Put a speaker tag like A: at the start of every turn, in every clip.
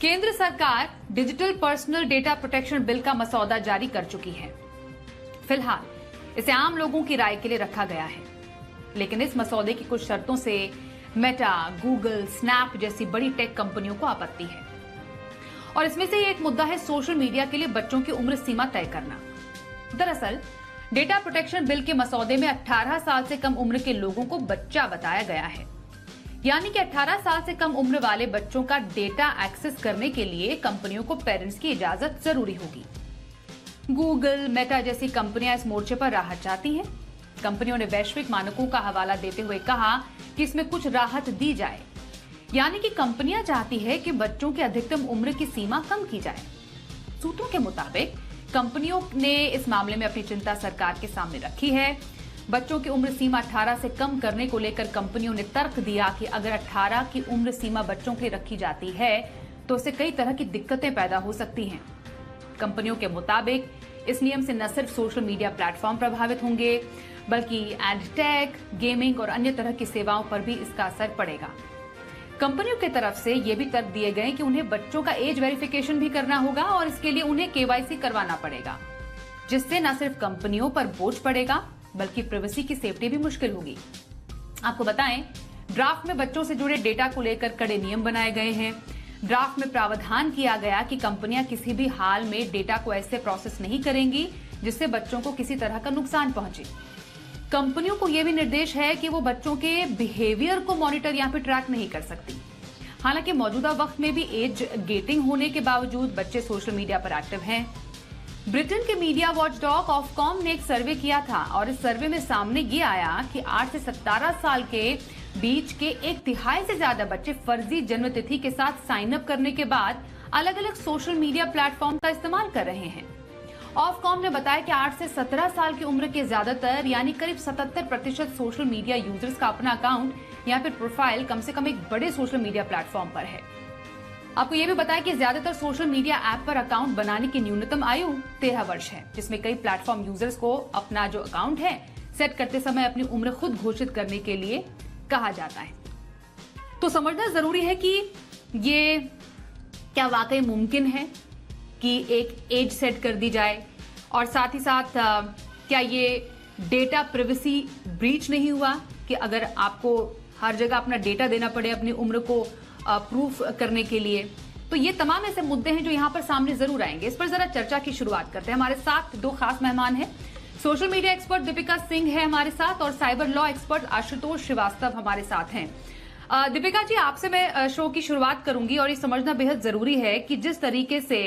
A: केंद्र सरकार digital personal data protection bill का मसौदा जारी कर चुकी है। फिलहाल इसे आम लोगों की राय के लिए रखा गया है, लेकिन इस मसौदे की कुछ शर्तों से मेटा, गूगल, स्नैप जैसी बड़ी टेक कंपनियों को आपत्ति है। और इसमें से एक मुद्दा है सोशल मीडिया के लिए बच्चों की उम्र सीमा तय करना। दरअसल डेटा प्रोटेक्शन बिल के मसौदे में 18 साल से कम उम्र के लोगों को बच्चा बताया गया है, यानी कि 18 साल से कम उम्र वाले बच्चों का डेटा एक्सेस करने के लिए कंपनियों को पेरेंट्स की इजाजत जरूरी होगी। गूगल, मेटा जैसी कंपनियां इस मोर्चे पर राहत चाहती हैं। कंपनियों ने वैश्विक मानकों का हवाला देते हुए कहा कि इसमें कुछ राहत दी जाए, यानी कि कंपनियां चाहती है कि बच्चों की अधिकतम उम्र की सीमा कम की जाए। सूत्रों के मुताबिक कंपनियों ने इस मामले में अपनी चिंता सरकार के सामने रखी है। बच्चों की उम्र सीमा 18 से कम करने को लेकर कंपनियों ने तर्क दिया कि अगर 18 की उम्र सीमा बच्चों की रखी जाती है तो इससे कई तरह की दिक्कतें पैदा हो सकती हैं। कंपनियों के मुताबिक इस नियम से न सिर्फ सोशल मीडिया प्लेटफॉर्म प्रभावित होंगे, बल्कि एडटेक, गेमिंग और अन्य तरह की सेवाओं पर भी इसका असर पड़ेगा। कंपनियों की तरफ से ये भी तर्क दिए गए कि उन्हें बच्चों का एज वेरिफिकेशन भी करना होगा और इसके लिए उन्हें केवाईसी करवाना पड़ेगा, जिससे न सिर्फ कंपनियों पर बोझ पड़ेगा बल्कि प्राइवेसी की सेफ्टी भी मुश्किल होगी। आपको बताएं, ड्राफ्ट में बच्चों से जुड़े डेटा को लेकर कड़े नियम बनाए गए हैं। ड्राफ्ट में प्रावधान किया गया कि कंपनियां किसी भी हाल में डेटा को ऐसे प्रोसेस नहीं करेंगी जिससे बच्चों को किसी तरह का नुकसान पहुंचे। कंपनियों को यह भी निर्देश है कि वो बच्चों के बिहेवियर को मॉनिटर या फिर ट्रैक नहीं कर सकती। हालांकि मौजूदा वक्त में भी एज गेटिंग होने के बावजूद बच्चे सोशल मीडिया पर एक्टिव हैं। ब्रिटेन के मीडिया वॉचडॉग ऑफकॉम ने एक सर्वे किया था और इस सर्वे में सामने ये आया कि 8 से 17 साल के बीच के 1/3 से ज्यादा बच्चे फर्जी जन्म तिथि के साथ साइन अप करने के बाद अलग अलग सोशल मीडिया प्लेटफॉर्म का इस्तेमाल कर रहे हैं। ऑफकॉम ने बताया कि 8 से 17 साल की उम्र के ज्यादातर यानी करीब 77% सोशल मीडिया यूजर्स का अपना अकाउंट या फिर प्रोफाइल कम से कम एक बड़े सोशल मीडिया प्लेटफॉर्म पर है। आपको यह भी बताया कि ज्यादातर सोशल मीडिया ऐप पर अकाउंट बनाने की न्यूनतम आयु 13 वर्ष है, जिसमें कई प्लेटफॉर्म यूजर्स को अपना जो अकाउंट है सेट करते समय अपनी उम्र खुद घोषित करने के लिए कहा जाता है। तो समझना जरूरी है कि ये क्या वाकई मुमकिन है कि एक एज सेट कर दी जाए, और साथ ही साथ क्या ये डेटा प्राइवेसी ब्रीच नहीं हुआ कि अगर आपको हर जगह अपना डेटा देना पड़े अपनी उम्र को प्रूफ करने के लिए। तो ये तमाम ऐसे मुद्दे हैं जो यहाँ पर सामने जरूर आएंगे। इस पर जरा चर्चा की शुरुआत करते हैं। हमारे साथ दो खास मेहमान हैं। Social media expert Deepika Singh है हमारे साथ और cyber law expert Ashutosh Srivastava हमारे साथ हैं। दीपिका जी, आपसे मैं शो की शुरुआत करूंगी और ये समझना बेहद जरूरी है कि जिस तरीके से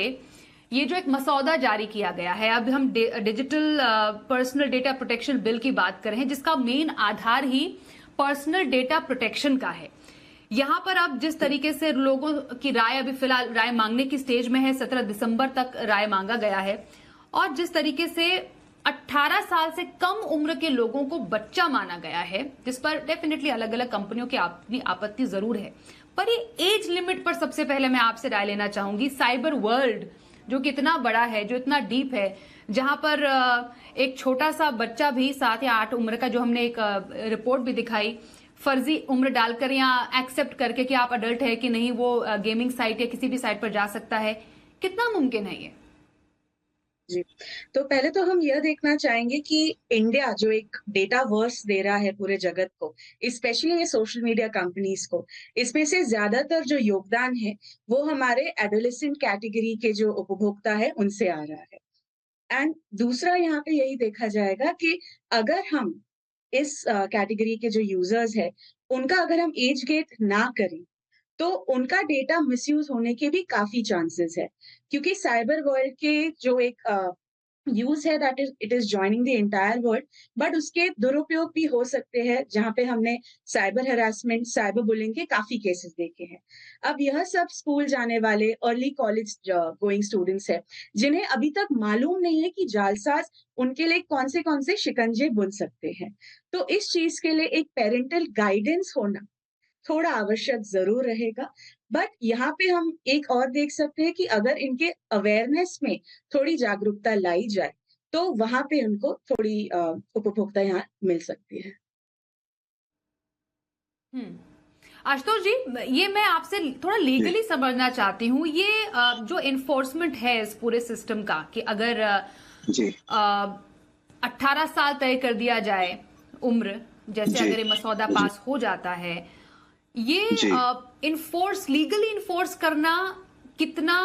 A: ये जो एक मसौदा जारी किया गया है, अब हम digital personal data protection bill की बात कर रहे हैं, जिसका मेन आधार ही पर्सनल डेटा प्रोटेक्शन का है। यहाँ पर अब जिस तरीके से लोगों की राय, अभी फिलहाल राय मांगने की स्टेज में है, 17 दिसंबर तक राय मांगा गया है, और जिस तरीके से 18 साल से कम उम्र के लोगों को बच्चा माना गया है, जिस पर डेफिनेटली अलग अलग कंपनियों की अपनी आपत्ति जरूर है। पर ये एज लिमिट पर सबसे पहले मैं आपसे राय लेना चाहूंगी। साइबर वर्ल्ड जो कि इतना बड़ा है, जो इतना डीप है, जहां पर एक छोटा सा बच्चा भी 7 या 8 उम्र का, जो हमने एक रिपोर्ट भी दिखाई, फर्जी उम्र डालकर या एक्सेप्ट करके कि आप अडल्ट है कि नहीं, वो गेमिंग साइट या किसी भी साइट पर जा सकता है। कितना मुमकिन है ये?
B: जी, तो पहले तो हम यह देखना चाहेंगे कि इंडिया जो एक डेटा वर्स दे रहा है पूरे जगत को, स्पेशली ये सोशल मीडिया कंपनीज को, इसमें से ज्यादातर जो योगदान है वो हमारे एडोलेसेंट कैटेगरी के जो उपभोक्ता है उनसे आ रहा है। एंड दूसरा यहाँ पे यही देखा जाएगा कि अगर हम इस कैटेगरी के जो यूजर्स है उनका अगर हम एज गेट ना करें तो उनका डेटा मिसयूज होने के भी काफी चांसेस है, क्योंकि साइबर वर्ल्ड के जो एक यूज है that it is joining the entire world, but उसके दुरुपयोग भी हो सकते हैं, जहां पे हमने साइबर हरासमेंट, साइबर बुलिंग के काफी केसेस देखे हैं। अब यह सब स्कूल जाने वाले अर्ली कॉलेज गोइंग स्टूडेंट्स है जिन्हें अभी तक मालूम नहीं है कि जालसाज उनके लिए कौन से शिकंजे बुन सकते हैं। तो इस चीज के लिए एक पेरेंटल गाइडेंस होना थोड़ा आवश्यक जरूर रहेगा। बट यहाँ पे हम एक और देख सकते हैं कि अगर इनके अवेयरनेस में थोड़ी जागरूकता लाई जाए तो वहां पे उनको थोड़ी उपभोक्ता यहाँ मिल सकती है।
A: आशुतोष जी, ये मैं आपसे थोड़ा लीगली समझना चाहती हूँ, ये जो इन्फोर्समेंट है इस पूरे सिस्टम का, कि अगर
C: जी
A: 18 साल तय कर दिया जाए उम्र, जैसे
C: जी
A: अगर ये मसौदा
C: जी
A: पास हो जाता है, ये
C: जी
A: लीगली इन्फोर्स करना कितना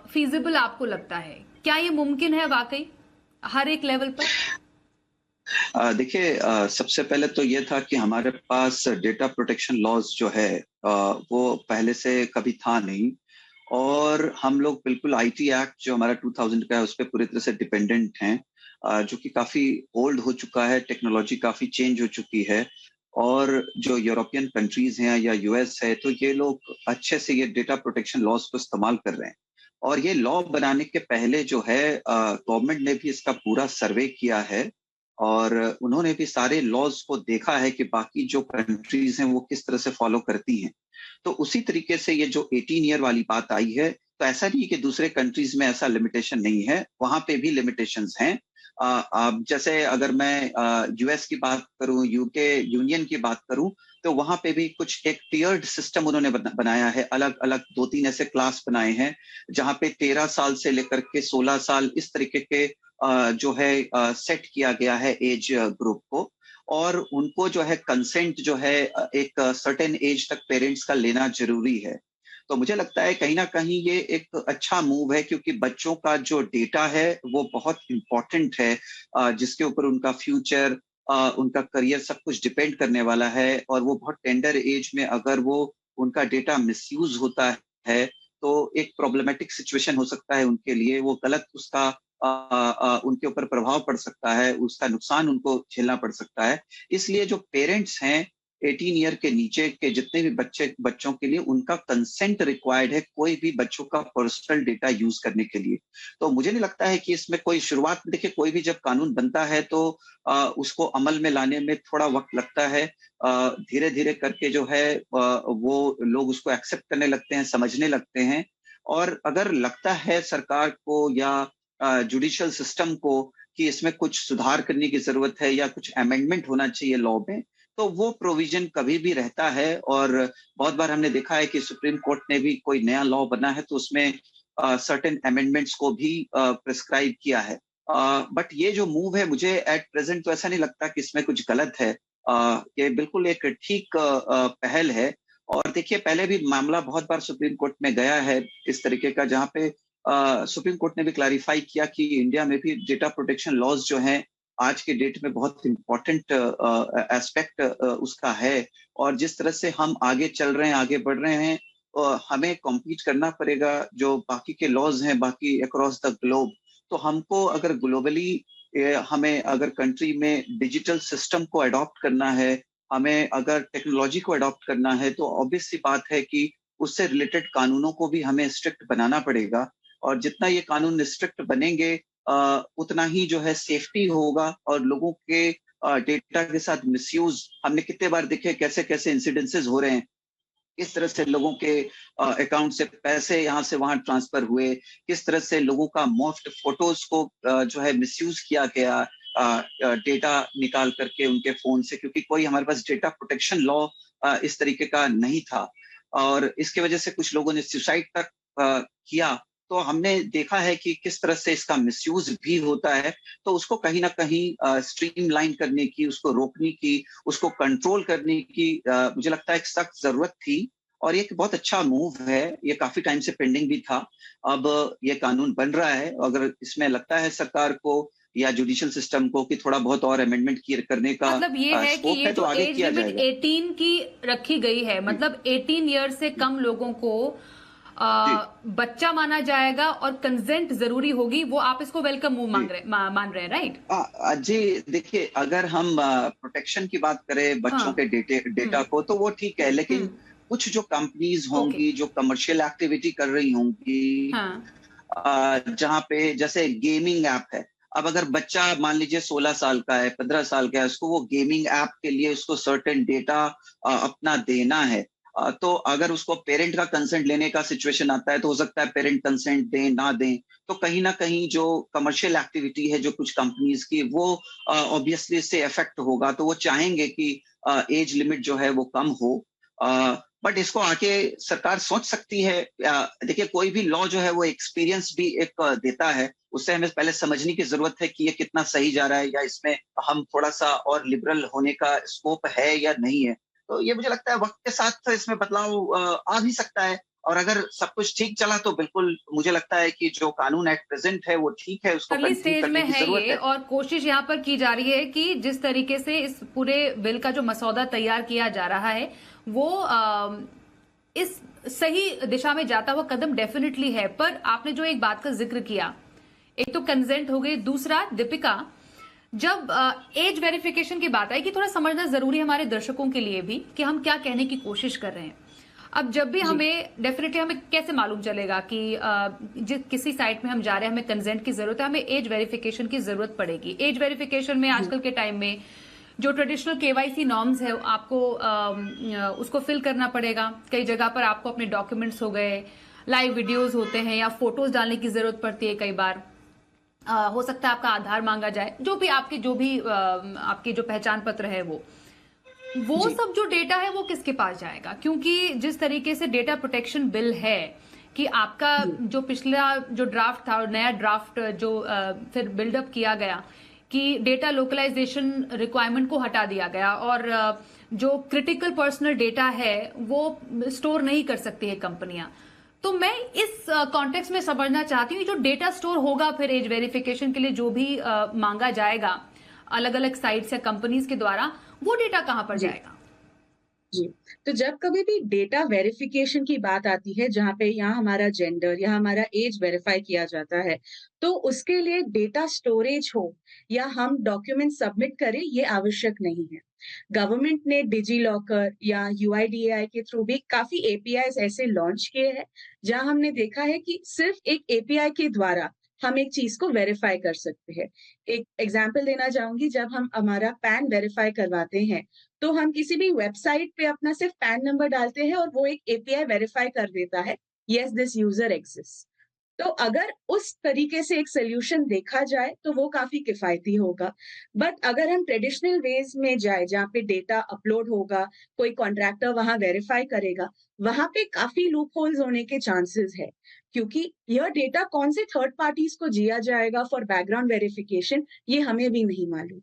A: फीजिबल आपको लगता है? क्या ये मुमकिन है वाकई हर एक लेवल पर?
C: देखिए, सबसे पहले तो ये था कि हमारे पास डेटा प्रोटेक्शन लॉज जो है वो पहले से कभी था नहीं, और हम लोग बिल्कुल आईटी एक्ट जो हमारा 2000 का है उस पर पूरी तरह से डिपेंडेंट हैं, जो कि काफी ओल्ड हो चुका है, टेक्नोलॉजी काफी चेंज हो चुकी है। और जो यूरोपियन कंट्रीज हैं या यूएस है, तो ये लोग अच्छे से ये डेटा प्रोटेक्शन लॉज को इस्तेमाल कर रहे हैं। और ये लॉ बनाने के पहले जो है गवर्नमेंट ने भी इसका पूरा सर्वे किया है, और उन्होंने भी सारे लॉज को देखा है कि बाकी जो कंट्रीज हैं वो किस तरह से फॉलो करती हैं। तो उसी तरीके से ये जो 18 ईयर वाली बात आई है, तो ऐसा नहीं कि दूसरे कंट्रीज में ऐसा लिमिटेशन नहीं है, वहां पे भी लिमिटेशंस हैं। अब जैसे अगर मैं यूएस की बात करूं, यूके यूनियन की बात करूं, तो वहां पे भी कुछ एक टियर्ड सिस्टम उन्होंने बनाया है, अलग अलग 2-3 ऐसे क्लास बनाए हैं, जहां पे 13 साल से लेकर के 16 साल इस तरीके के जो है सेट किया गया है एज ग्रुप को। और उनको जो है कंसेंट जो है एक सर्टेन एज तक पेरेंट्स का लेना जरूरी है। तो मुझे लगता है कहीं ना कहीं ये एक अच्छा मूव है, क्योंकि बच्चों का जो डेटा है वो बहुत इंपॉर्टेंट है, जिसके ऊपर उनका फ्यूचर, उनका करियर सब कुछ डिपेंड करने वाला है। और वो बहुत टेंडर एज में अगर वो उनका डेटा मिसयूज होता है, तो एक प्रॉब्लमेटिक सिचुएशन हो सकता है उनके लिए, वो गलत उसका उनके ऊपर प्रभाव पड़ सकता है, उसका नुकसान उनको झेलना पड़ सकता है। इसलिए जो पेरेंट्स हैं 18 ईयर के नीचे के जितने भी बच्चों के लिए उनका कंसेंट रिक्वायर्ड है, कोई भी बच्चों का पर्सनल डेटा यूज करने के लिए। तो मुझे नहीं लगता है कि इसमें कोई शुरुआत में, देखिए कोई भी जब कानून बनता है तो उसको अमल में लाने में थोड़ा वक्त लगता है। धीरे धीरे करके जो है वो लोग उसको एक्सेप्ट करने लगते हैं, समझने लगते हैं। और अगर लगता है सरकार को या जुडिशियल सिस्टम को कि इसमें कुछ सुधार करने की जरूरत है या कुछ अमेंडमेंट होना चाहिए लॉ में, तो वो प्रोविजन कभी भी रहता है। और बहुत बार हमने देखा है कि सुप्रीम कोर्ट ने भी कोई नया लॉ बना है तो उसमें सर्टेन अमेंडमेंट्स को भी प्रिस्क्राइब किया है। बट ये जो मूव है, मुझे एट प्रेजेंट तो ऐसा नहीं लगता कि इसमें कुछ गलत है। ये बिल्कुल एक ठीक पहल है। और देखिए, पहले भी मामला बहुत बार सुप्रीम कोर्ट में गया है इस तरीके का, जहां पे सुप्रीम कोर्ट ने भी क्लैरिफाई किया कि इंडिया में भी डेटा प्रोटेक्शन लॉज जो हैं आज के डेट में बहुत इंपॉर्टेंट एस्पेक्ट उसका है। और जिस तरह से हम आगे चल रहे हैं, आगे बढ़ रहे हैं, हमें कॉम्पीट करना पड़ेगा जो बाकी के लॉज हैं बाकी अक्रॉस द ग्लोब। तो हमको अगर ग्लोबली हमें अगर कंट्री में डिजिटल सिस्टम को अडॉप्ट करना है, हमें अगर टेक्नोलॉजी को अडॉप्ट करना है, तो ऑब्वियस सी बात है कि उससे रिलेटेड कानूनों को भी हमें स्ट्रिक्ट बनाना पड़ेगा। और जितना ये कानून स्ट्रिक्ट बनेंगे उतना ही जो है सेफ्टी होगा। और लोगों के डेटा के साथ मिसयूज हमने कितने बार देखे, कैसे कैसे इंसिडेंसेस हो रहे हैं, किस तरह से लोगों के अकाउंट से पैसे यहाँ से वहां ट्रांसफर हुए, किस तरह से लोगों का मोफ्ट फोटोज को जो है मिसयूज किया गया डेटा निकाल करके उनके फोन से, क्योंकि कोई हमारे पास डेटा प्रोटेक्शन लॉ इस तरीके का नहीं था। और इसके वजह से कुछ लोगों ने सुसाइड तक किया। तो हमने देखा है कि किस तरह से इसका मिसयूज भी होता है। तो उसको कहीं ना कहीं स्ट्रीमलाइन करने की, उसको रोकने की, उसको कंट्रोल करने की मुझे लगता है एक सख्त जरूरत थी। और ये एक बहुत अच्छा मूव है, ये काफी टाइम से पेंडिंग भी था। अब ये कानून बन रहा है। अगर इसमें लगता है सरकार को या जुडिशियल सिस्टम को कि थोड़ा बहुत और अमेंडमेंट करने का
A: मतलब ये है कि ये
C: है, तो
A: जो
C: आगे
A: एज
C: किया
A: लिमिट
C: जाएगा।
A: 18 की रखी गई है, मतलब 18 ईयर से कम लोगों को बच्चा माना जाएगा और कंसेंट जरूरी होगी, वो आप इसको वेलकम मूव मान रहे हैं, राइट?
C: जी देखिए, अगर हम प्रोटेक्शन की बात करें बच्चों के डेटा को, तो वो ठीक है, लेकिन कुछ जो कंपनीज होंगी जो कमर्शियल एक्टिविटी कर रही होंगी, जहाँ पे जैसे गेमिंग ऐप है, अब अगर बच्चा मान लीजिए 16 साल का है, 15 साल का है, उसको वो गेमिंग ऐप के लिए उसको सर्टेन डेटा अपना देना है, तो अगर उसको पेरेंट का कंसेंट लेने का सिचुएशन आता है, तो हो सकता है पेरेंट कंसेंट दें ना दें। तो कहीं ना कहीं जो कमर्शियल एक्टिविटी है जो कुछ कंपनीज की, वो ऑब्वियसली इससे इफेक्ट होगा। तो वो चाहेंगे कि एज लिमिट जो है वो कम हो। बट इसको आके सरकार सोच सकती है। देखिए, कोई भी लॉ जो है वो एक्सपीरियंस भी एक देता है, उससे हमें पहले समझने की जरूरत है कि ये कितना सही जा रहा है या इसमें हम थोड़ा सा और लिबरल होने का स्कोप है या नहीं है। तो ये मुझे लगता है वक्त के साथ इसमें बदलाव आ भी सकता है, और अगर सब कुछ ठीक चला तो बिल्कुल मुझे लगता है कि जो कानून एट प्रेजेंट है वो ठीक है, उसको
A: अर्ली
C: कंटिन्यू
A: स्टेज
C: करने
A: में
C: की
A: है
C: जरूरत
A: ये,
C: है।
A: और कोशिश यहाँ पर की जा रही है कि जिस तरीके से इस पूरे बिल का जो मसौदा तैयार किया जा रहा है वो इस सही दिशा में जाता हुआ कदम डेफिनेटली है। पर आपने जो एक बात का जिक्र किया, एक तो कंसेंट हो गई, दूसरा दीपिका, जब एज वेरिफिकेशन की बात आई कि थोड़ा समझना जरूरी है हमारे दर्शकों के लिए भी कि हम क्या कहने की कोशिश कर रहे हैं। अब जब भी हमें डेफिनेटली हमें कैसे मालूम चलेगा कि किसी साइट में हम जा रहे हैं, हमें कंसेंट की जरूरत है, हमें एज वेरिफिकेशन की जरूरत पड़ेगी। एज वेरिफिकेशन में आजकल के टाइम में जो ट्रेडिशनल केवाईसी नॉर्म्स है आपको उसको फिल करना पड़ेगा। कई जगह पर आपको अपने डॉक्यूमेंट्स हो गए, लाइव वीडियोस होते हैं या फोटोज डालने की जरूरत पड़ती है। कई बार हो सकता है आपका आधार मांगा जाए, जो भी आपकी जो पहचान पत्र है वो सब जो डेटा है वो किसके पास जाएगा? क्योंकि जिस तरीके से डेटा प्रोटेक्शन बिल है कि आपका जो पिछला जो ड्राफ्ट था और नया ड्राफ्ट जो फिर बिल्डअप किया गया कि डेटा लोकलाइजेशन रिक्वायरमेंट को हटा दिया गया, और जो क्रिटिकल पर्सनल डेटा है वो स्टोर नहीं कर सकती है कंपनियां। तो मैं इस कॉन्टेक्स्ट में समझना चाहती हूँ जो डेटा स्टोर होगा फिर एज वेरिफिकेशन के लिए जो भी मांगा जाएगा अलग अलग साइट्स या कंपनीज के द्वारा, वो डेटा कहाँ पर जाएगा?
B: जी, तो जब कभी भी डेटा वेरिफिकेशन की बात आती है, जहाँ पे यहाँ हमारा जेंडर या हमारा एज वेरीफाई किया जाता है, तो उसके लिए डेटा स्टोरेज हो या हम डॉक्यूमेंट सबमिट करें, ये आवश्यक नहीं है। गवर्नमेंट ने डिजी लॉकर या यूआईडीएआई के थ्रू भी काफी एपीआईज ऐसे लॉन्च किए हैं, जहाँ हमने देखा है कि सिर्फ एक एपीआई के द्वारा हम एक चीज को वेरीफाई कर सकते हैं। एक एग्जाम्पल देना चाहूंगी, जब हम हमारा पैन वेरीफाई करवाते हैं, तो हम किसी भी वेबसाइट पे अपना सिर्फ पैन नंबर डालते हैं और वो एक एपीआई वेरीफाई कर देता है, यस दिस यूजर एग्जिस्ट। तो अगर उस तरीके से एक सोल्यूशन देखा जाए तो वो काफी किफायती होगा। बट अगर हम ट्रेडिशनल वेज में जाए, जहाँ पे डेटा अपलोड होगा, कोई कॉन्ट्रैक्टर वहां वेरीफाई करेगा, वहां पे काफी लूप होल्स होने के चांसेस है, क्योंकि यह डेटा कौन से थर्ड पार्टीज को दिया जाएगा फॉर बैकग्राउंड वेरिफिकेशन, ये हमें भी नहीं मालूम।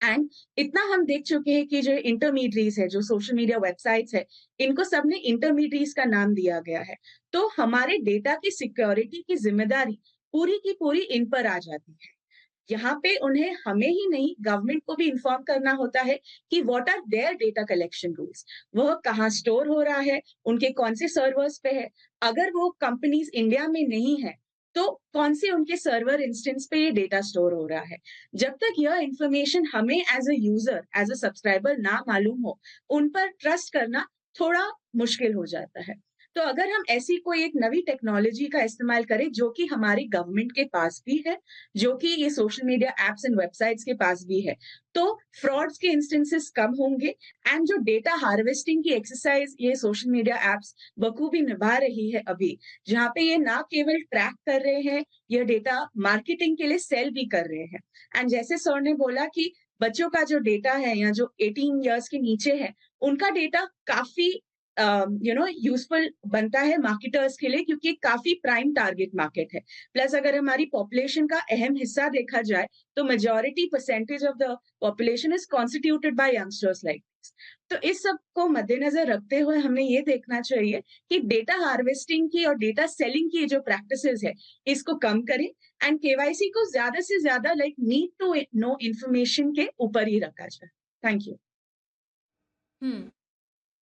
B: एंड इतना हम देख चुके हैं कि जो इंटरमीडियरीज है, जो सोशल मीडिया वेबसाइट्स है, इनको सबने इंटरमीडियरीज का नाम दिया गया है। तो हमारे डेटा की सिक्योरिटी की जिम्मेदारी पूरी की पूरी इन पर आ जाती है। यहाँ पे उन्हें हमें ही नहीं, गवर्नमेंट को भी इन्फॉर्म करना होता है कि what are their data collection rules, वह कहाँ स्टोर हो रहा है, उनके कौन से सर्वर्स पे है। अगर वो कंपनीज इंडिया में नहीं है तो कौन से उनके सर्वर इंस्टेंस पे ये डेटा स्टोर हो रहा है। जब तक यह इंफॉर्मेशन हमें as a user, as a subscriber ना मालूम हो, उन पर ट्रस्ट करना थोड़ा मुश्किल हो जाता है। तो अगर हम ऐसी कोई एक नवी टेक्नोलॉजी का इस्तेमाल करें जो कि हमारी गवर्नमेंट के पास भी है, जो कि ये social media apps and websites के पास भी है, तो फ्रॉड्स के इंस्टेंसेस कम होंगे। एंड जो डेटा हार्वेस्टिंग की एक्सरसाइज ये सोशल मीडिया एप्स बखूबी निभा रही है अभी, जहाँ पे ये ना केवल ट्रैक कर रहे हैं, यह डेटा मार्केटिंग के लिए सेल भी कर रहे हैं। एंड जैसे सर ने बोला कि बच्चों का जो डेटा है या जो 18 इयर्स के नीचे है, उनका डेटा काफी यूजफुल बनता है मार्केटर्स के लिए, क्योंकि काफी प्राइम टारगेट मार्केट है। प्लस अगर हमारी पॉपुलेशन का अहम हिस्सा देखा जाए तो majority percentage of the population is constituted by youngsters like this. तो इस सब को मद्देनजर रखते हुए हमें ये देखना चाहिए कि डेटा हार्वेस्टिंग की और डेटा सेलिंग की जो प्रैक्टिसेस है, इसको कम करें एंड केवाईसी को ज्यादा से ज्यादा नीड टू नो इन्फॉर्मेशन के ऊपर ही रखा जाए। Thank you.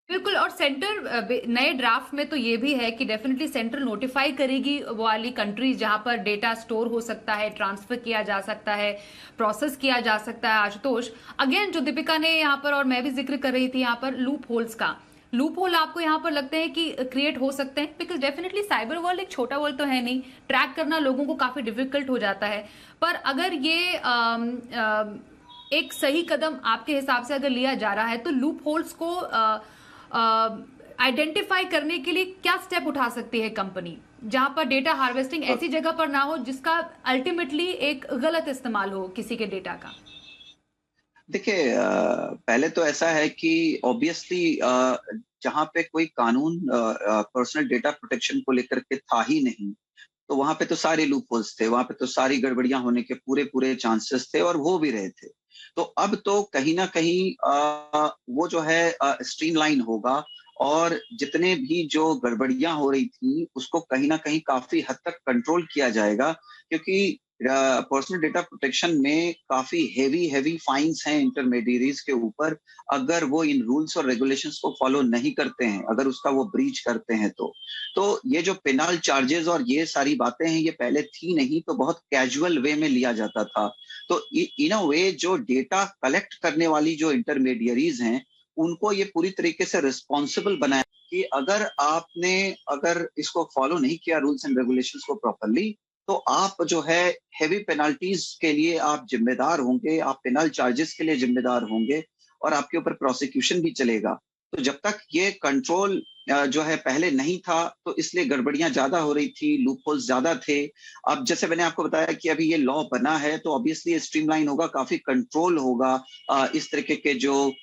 A: बिल्कुल। और सेंटर नए ड्राफ्ट में तो ये भी है कि डेफिनेटली सेंटर नोटिफाई करेगी वो वाली कंट्रीज जहां पर डेटा स्टोर हो सकता है, ट्रांसफर किया जा सकता है, प्रोसेस किया जा सकता है। आशुतोष, अगेन जो दीपिका ने यहाँ पर और मैं भी जिक्र कर रही थी यहाँ पर लूप होल्स का, लूप होल आपको यहाँ पर लगता है कि क्रिएट हो सकते हैं? बिकॉज डेफिनेटली साइबर वर्ल्ड एक छोटा वर्ल्ड तो है नहीं, ट्रैक करना लोगों को काफी डिफिकल्ट हो जाता है। पर अगर ये एक सही कदम आपके हिसाब से अगर लिया जा रहा है तो लूप होल्स को आइडेंटिफाई करने के लिए क्या स्टेप उठा सकती है कंपनी, जहां पर डेटा हार्वेस्टिंग ऐसी जगह पर ना हो जिसका अल्टीमेटली एक गलत इस्तेमाल हो किसी के डेटा का?
C: देखिए, पहले तो ऐसा है कि ऑब्वियसली जहाँ पे कोई कानून पर्सनल डेटा प्रोटेक्शन को लेकर के था ही नहीं, तो वहां पे तो सारे लूप होल्स थे, वहां पे तो सारी गड़बड़ियां होने के पूरे पूरे चांसेस थे और हो भी रहे थे। तो अब तो कहीं ना कहीं वो जो है स्ट्रीमलाइन होगा और जितने भी जो गड़बड़ियां हो रही थी उसको कहीं ना कहीं काफी हद तक कंट्रोल किया जाएगा, क्योंकि पर्सनल डेटा प्रोटेक्शन में काफी हेवी हेवी फाइन्स हैं इंटरमीडियरीज के ऊपर अगर वो इन रूल्स और रेगुलेशंस को फॉलो नहीं करते हैं, अगर उसका वो ब्रीच करते हैं तो ये जो पेनल चार्जेस और ये सारी बातें हैं ये पहले थी नहीं, तो बहुत कैजुअल वे में लिया जाता था। तो इन अ वे जो डेटा कलेक्ट करने वाली जो इंटरमीडियरीज हैं उनको ये पूरी तरीके से रिस्पॉन्सिबल बनाया कि अगर इसको फॉलो नहीं किया रूल्स एंड रेगुलेशंस को प्रॉपरली, तो आप जो है हेवी पेनाल्टीज के लिए आप जिम्मेदार होंगे, आप पेनल चार्जेस के लिए जिम्मेदार होंगे और आपके ऊपर प्रोसिक्यूशन भी चलेगा। तो जब तक ये कंट्रोल जो है पहले नहीं था तो इसलिए गड़बड़ियां ज्यादा हो रही थी, लूपहोल्स ज्यादा थे। अब जैसे मैंने आपको बताया कि अभी ये लॉ बना है तो ऑब्वियसली स्ट्रीमलाइन होगा, काफी कंट्रोल होगा, इस तरीके के जो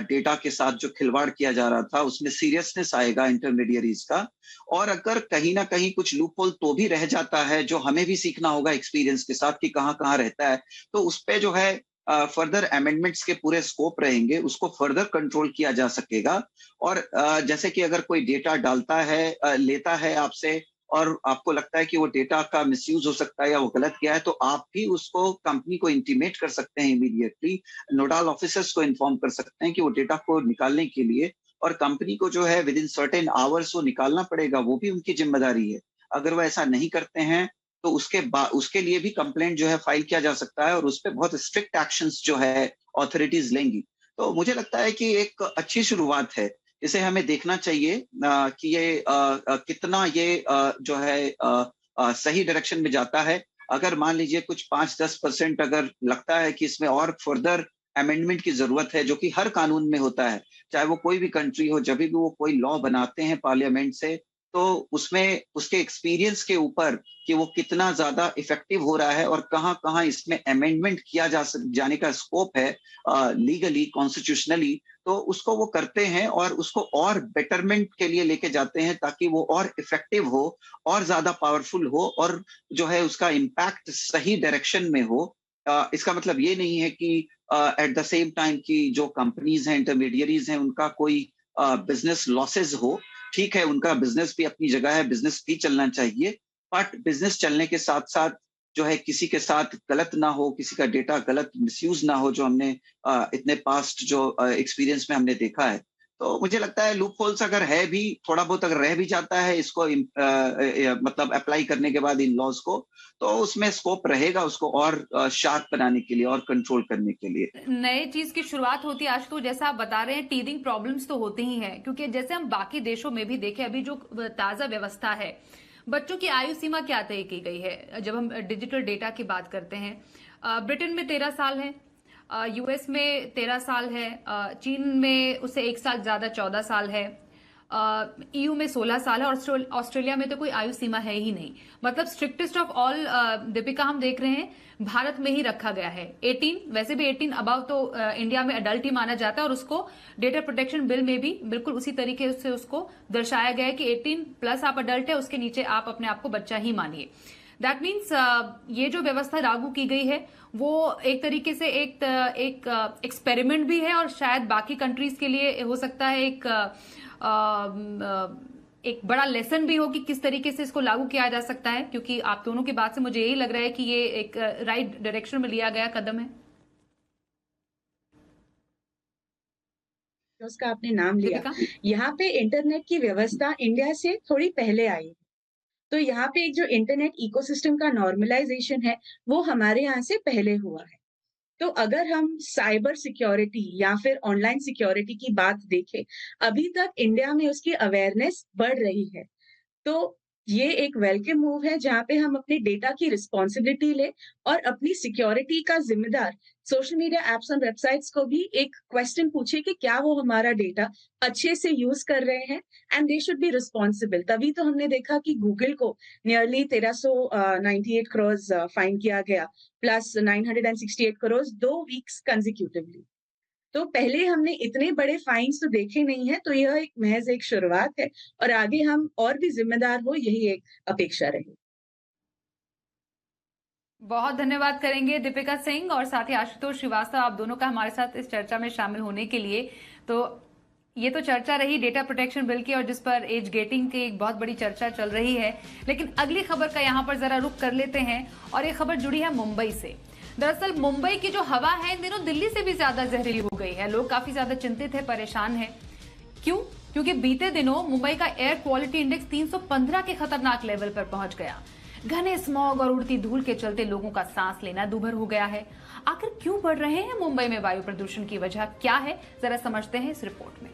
C: डेटा के साथ जो खिलवाड़ किया जा रहा था उसमें सीरियसनेस आएगा इंटरमीडियरीज का। और अगर कहीं ना कहीं कुछ लूपहोल तो भी रह जाता है जो हमें भी सीखना होगा एक्सपीरियंस के साथ कि कहाँ कहाँ रहता है, तो उस पे जो है फर्दर अमेंडमेंट्स के पूरे स्कोप रहेंगे, उसको फर्दर कंट्रोल किया जा सकेगा। और जैसे कि अगर कोई डेटा डालता है लेता है आपसे और आपको लगता है कि वो डेटा का मिसयूज हो सकता है या वो गलत गया है, तो आप भी उसको कंपनी को इंटीमेट कर सकते हैं इमीडिएटली, नोडल ऑफिसर्स को इन्फॉर्म कर सकते हैं कि वो डेटा को निकालने के लिए, और कंपनी को जो है विद इन सर्टेन आवर्स वो निकालना पड़ेगा, वो भी उनकी जिम्मेदारी है। अगर वो ऐसा नहीं करते हैं तो उसके लिए भी कंप्लेंट जो है फाइल किया जा सकता है और उस पर बहुत स्ट्रिक्ट एक्शंस जो है अथॉरिटीज लेंगी। तो मुझे लगता है कि एक अच्छी शुरुआत है, इसे हमें देखना चाहिए कि ये कितना ये जो है सही डायरेक्शन में जाता है। अगर मान लीजिए कुछ 5-10% अगर लगता है कि इसमें और फर्दर अमेंडमेंट की जरूरत है, जो कि हर कानून में होता है, चाहे वो कोई भी कंट्री हो, जब भी वो कोई लॉ बनाते हैं पार्लियामेंट से, तो उसमें उसके एक्सपीरियंस के ऊपर कि वो कितना ज्यादा इफेक्टिव हो रहा है और कहाँ कहाँ इसमें अमेंडमेंट किया जाने का स्कोप है लीगली कॉन्स्टिट्यूशनली, तो उसको वो करते हैं और उसको और बेटरमेंट के लिए लेके जाते हैं ताकि वो और इफेक्टिव हो और ज्यादा पावरफुल हो और जो है उसका इम्पैक्ट सही डायरेक्शन में हो। इसका मतलब ये नहीं है कि एट द सेम टाइम की जो कंपनीज हैं, इंटरमीडियरीज हैं, उनका कोई बिजनेस लॉसेस हो। ठीक है, उनका बिजनेस भी अपनी जगह है, बिजनेस भी चलना चाहिए, बट बिजनेस चलने के साथ साथ जो है किसी के साथ गलत ना हो, किसी का डेटा गलत मिसयूज ना हो, जो हमने इतने पास्ट जो एक्सपीरियंस में हमने देखा है। तो मुझे लगता है लूप होल्स अगर है भी, थोड़ा बहुत अगर रह भी जाता है इसको मतलब अप्लाई करने के बाद इन लॉज को, तो उसमें स्कोप रहेगा उसको और शार्प बनाने के लिए और कंट्रोल करने के लिए।
A: नए चीज की शुरुआत होती है आज, तो जैसा आप बता रहे हैं टीदिंग प्रॉब्लम्स तो होती ही हैं, क्योंकि जैसे हम बाकी देशों में भी देखें, अभी जो ताजा व्यवस्था है, बच्चों की आयु सीमा क्या तय की गई है जब हम डिजिटल डेटा की बात करते हैं। ब्रिटेन में 13 साल है, यूएस में 13 साल है, चीन में उससे 1 साल ज्यादा 14 साल है, ईयू में 16 साल है और ऑस्ट्रेलिया में तो कोई आयु सीमा है ही नहीं। मतलब स्ट्रिक्टेस्ट ऑफ ऑल दीपिका हम देख रहे हैं भारत में ही रखा गया है 18। वैसे भी 18 अबव तो इंडिया में अडल्ट ही माना जाता है और उसको डेटा प्रोटेक्शन बिल में भी बिल्कुल उसी तरीके से उसको दर्शाया गया है कि 18+ आप अडल्ट है, उसके नीचे आप अपने आप को बच्चा ही मानिए। दैट मीन्स ये जो व्यवस्था लागू की गई है वो एक तरीके से एक एक्सपेरिमेंट भी है और शायद बाकी कंट्रीज के लिए हो सकता है एक बड़ा लेसन भी हो कि किस तरीके से इसको लागू किया जा सकता है, क्योंकि आप दोनों की बात से मुझे यही लग रहा है कि ये एक राइट डायरेक्शन में लिया गया कदम है।
B: उसका आपने नाम लिया,
A: दीपिका,
B: यहाँ पे इंटरनेट की व्यवस्था इंडिया से थोड़ी पहले आई, तो यहाँ पे एक जो इंटरनेट इकोसिस्टम का नॉर्मलाइजेशन है वो हमारे यहाँ से पहले हुआ है। तो अगर हम साइबर सिक्योरिटी या फिर ऑनलाइन सिक्योरिटी की बात देखें, अभी तक इंडिया में उसकी अवेयरनेस बढ़ रही है। तो ये एक वेलकम मूव है जहाँ पे हम अपने डेटा की रिस्पॉन्सिबिलिटी ले और अपनी सिक्योरिटी का जिम्मेदार सोशल मीडिया एप्स और वेबसाइट्स को भी एक क्वेश्चन पूछे कि क्या वो हमारा डेटा अच्छे से यूज कर रहे हैं and they should be responsible. तभी तो हमने देखा कि गूगल को नियरली 1398 करोड़ फाइन किया गया, प्लस 968 करोड़ 2 वीक्स कंजिक्यूटिवली। तो पहले हमने इतने बड़े फाइन्स तो देखे नहीं है, तो यह एक महज एक शुरुआत है और आगे हम और भी जिम्मेदार हो, यही एक अपेक्षा रही।
A: बहुत धन्यवाद करेंगे दीपिका सिंह और साथ ही आशुतोष श्रीवास्तव, आप दोनों का हमारे साथ इस चर्चा में शामिल होने के लिए। तो ये तो चर्चा रही डेटा प्रोटेक्शन बिल की और जिस पर एज गेटिंग की एक बहुत बड़ी चर्चा चल रही है, लेकिन अगली खबर का यहाँ पर जरा रुख कर लेते हैं और ये खबर जुड़ी है मुंबई से। दरअसल मुंबई की जो हवा है इन दिनों दिल्ली से भी ज्यादा जहरीली हो गई है। लोग काफी ज्यादा चिंतित है, परेशान है। क्यों? क्योंकि बीते दिनों मुंबई का एयर क्वालिटी इंडेक्स 315 के खतरनाक लेवल पर पहुंच गया। घने स्मॉग और उड़ती धूल के चलते लोगों का सांस लेना दूभर हो गया है। आखिर क्यों बढ़ रहे हैं मुंबई में वायु प्रदूषण की वजह क्या है, जरा समझते हैं इस रिपोर्ट में।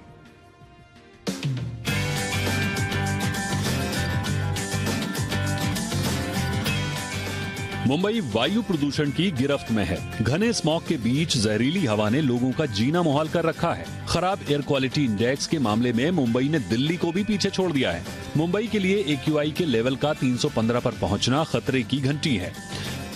D: मुंबई वायु प्रदूषण की गिरफ्त में है। घने स्मॉग के बीच जहरीली हवा ने लोगों का जीना मुहाल कर रखा है। खराब एयर क्वालिटी इंडेक्स के मामले में मुंबई ने दिल्ली को भी पीछे छोड़ दिया है। मुंबई के लिए AQI के लेवल का 315 पर पहुंचना खतरे की घंटी है।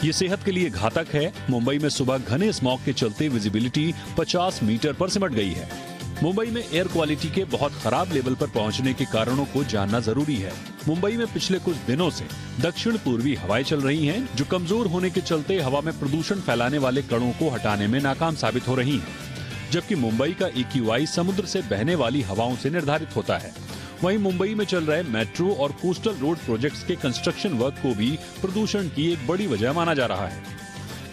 D: ये सेहत के लिए घातक है। मुंबई में सुबह घने स्मॉग के चलते विजिबिलिटी 50 मीटर पर सिमट गई है। मुंबई में एयर क्वालिटी के बहुत खराब लेवल पर पहुंचने के कारणों को जानना जरूरी है। मुंबई में पिछले कुछ दिनों से दक्षिण पूर्वी हवाएं चल रही हैं, जो कमजोर होने के चलते हवा में प्रदूषण फैलाने वाले कणों को हटाने में नाकाम साबित हो रही हैं। जबकि मुंबई का AQI समुद्र से बहने वाली हवाओं से निर्धारित होता है। वहीं मुंबई में चल रहे मेट्रो और कोस्टल रोड प्रोजेक्ट्स के कंस्ट्रक्शन वर्क को भी प्रदूषण की एक बड़ी वजह माना जा रहा है।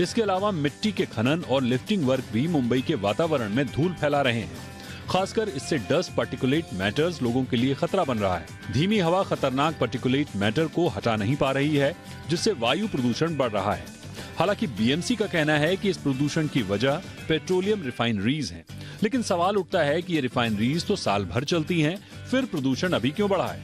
D: इसके अलावा मिट्टी के खनन और लिफ्टिंग वर्क भी मुंबई के वातावरण में धूल फैला रहे हैं। खासकर इससे डस्ट पार्टिकुलेट मैटर्स लोगों के लिए खतरा बन रहा है। धीमी हवा खतरनाक पार्टिकुलेट मैटर को हटा नहीं पा रही है, जिससे वायु प्रदूषण बढ़ रहा है। हालांकि BMC का कहना है कि इस प्रदूषण की वजह पेट्रोलियम रिफाइनरीज हैं, लेकिन सवाल उठता है कि ये रिफाइनरीज तो साल भर चलती हैं, फिर प्रदूषण अभी क्यों बढ़ा है?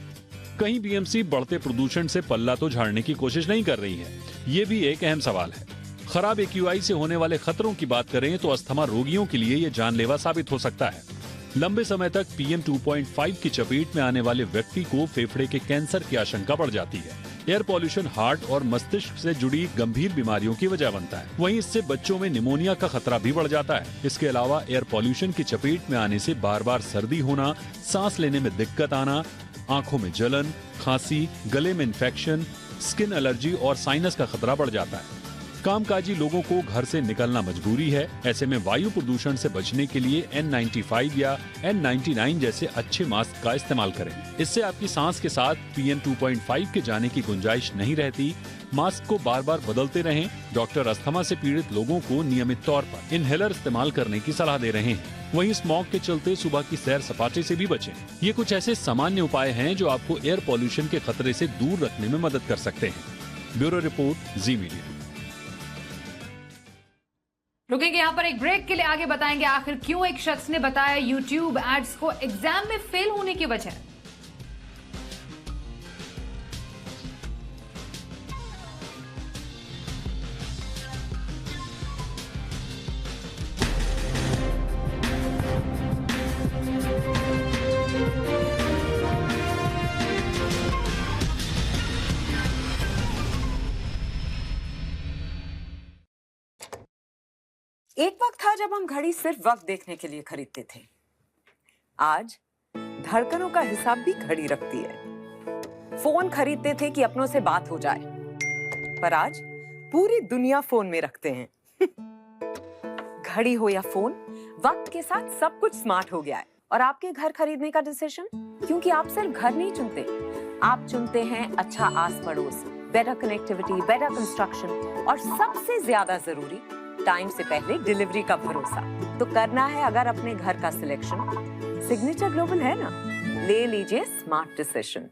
D: कहीं BMC बढ़ते प्रदूषण से पल्ला तो झाड़ने की कोशिश नहीं कर रही है? ये भी एक अहम सवाल है। खराब AQI से होने वाले खतरों की बात करें तो अस्थमा रोगियों के लिए ये जानलेवा साबित हो सकता है। लंबे समय तक PM 2.5 की चपेट में आने वाले व्यक्ति को फेफड़े के कैंसर की आशंका बढ़ जाती है। एयर पॉल्यूशन हार्ट और मस्तिष्क से जुड़ी गंभीर बीमारियों की वजह बनता है। वहीं इससे बच्चों में निमोनिया का खतरा भी बढ़ जाता है। इसके अलावा एयर पॉल्यूशन की चपेट में आने से बार बार सर्दी होना, सांस लेने में दिक्कत आना, आंखों में जलन, खांसी, गले में इन्फेक्शन, स्किन एलर्जी और साइनस का खतरा बढ़ जाता है। कामकाजी लोगों को घर से निकलना मजबूरी है। ऐसे में वायु प्रदूषण से बचने के लिए N95 या N99 जैसे अच्छे मास्क का इस्तेमाल करें। इससे आपकी सांस के साथ PM 2.5 के जाने की गुंजाइश नहीं रहती। मास्क को बार बार बदलते रहें। डॉक्टर अस्थमा से पीड़ित लोगों को नियमित तौर पर इनहेलर इस्तेमाल करने की सलाह दे रहे हैं। वहीं स्मॉग के चलते सुबह की सैर सपाटे से भी बचें। ये कुछ ऐसे सामान्य उपाय हैं जो आपको एयर पॉल्यूशन के खतरे से दूर रखने में मदद कर सकते हैं। Bureau report, Zee media.
A: रुकेंगे यहाँ पर एक ब्रेक के लिए, आगे बताएंगे आखिर क्यों एक शख्स ने बताया YouTube एड्स को एग्जाम में फेल होने की वजह।
E: एक वक्त था जब हम घड़ी सिर्फ वक्त देखने के लिए खरीदते थे। आज धड़कनों का हिसाब भी घड़ी रखती है। फोन खरीदते थे कि अपनों से बात हो जाए, पर आज पूरी दुनिया फोन में रखते हैं। घड़ी हो या फोन, वक्त के साथ सब कुछ स्मार्ट हो गया है। और आपके घर खरीदने का डिसीजन, क्योंकि आप सिर्फ घर नहीं चुनते, आप चुनते हैं अच्छा आस पड़ोस, बेटर कनेक्टिविटी, बेटर कंस्ट्रक्शन और सबसे ज्यादा जरूरी, टाइम से पहले डिलीवरी का भरोसा। तो करना है अगर अपने घर का सिलेक्शन, सिग्नेचर ग्लोबल है ना, ले लीजिए स्मार्ट डिसीजन।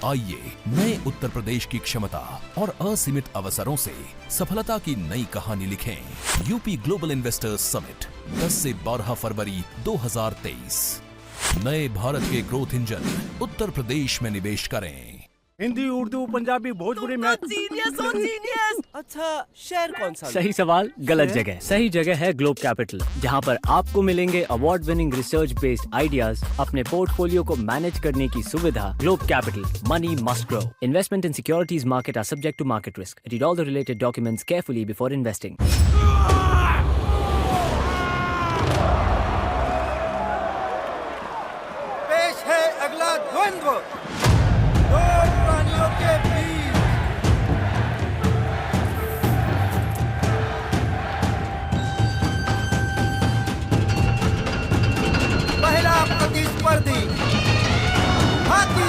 F: आइए नए उत्तर प्रदेश की क्षमता और असीमित अवसरों से सफलता की नई कहानी लिखें। यूपी ग्लोबल इन्वेस्टर्स समिट 10 से 12 फरवरी 2023। नए भारत के ग्रोथ इंजन उत्तर प्रदेश में निवेश करें।
G: हिंदी, उर्दू, पंजाबी, भोजपुरी, मैथ।
H: जीनियस हो जीनियस।
G: अच्छा, शहर कौन सा?
H: सही सवाल, गलत जगह। सही जगह है ग्लोब कैपिटल, जहां पर आपको मिलेंगे award winning research based ideas, अपने पोर्टफोलियो को मैनेज करने की सुविधा। Globe Capital, money must grow. Investment in securities market are subject to market risk. Read all the related documents carefully before investing.
G: पेश है अगला द्वंद्व, दो प्राणियों के बीच। पहला प्रतिस्पर्धी हाथी।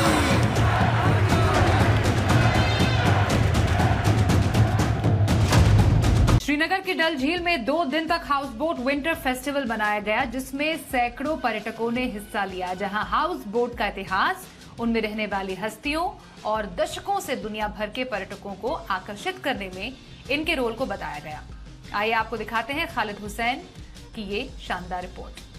A: श्रीनगर की डल झील में 2 दिन तक हाउस बोट विंटर फेस्टिवल मनाया गया, जिसमें सैकड़ों पर्यटकों ने हिस्सा लिया। जहां हाउस बोट का इतिहास, उनमें रहने वाली हस्तियों और दशकों से दुनिया भर के पर्यटकों को आकर्षित करने में इनके रोल को बताया गया। आइए आपको दिखाते हैं खालिद हुसैन की ये शानदार रिपोर्ट।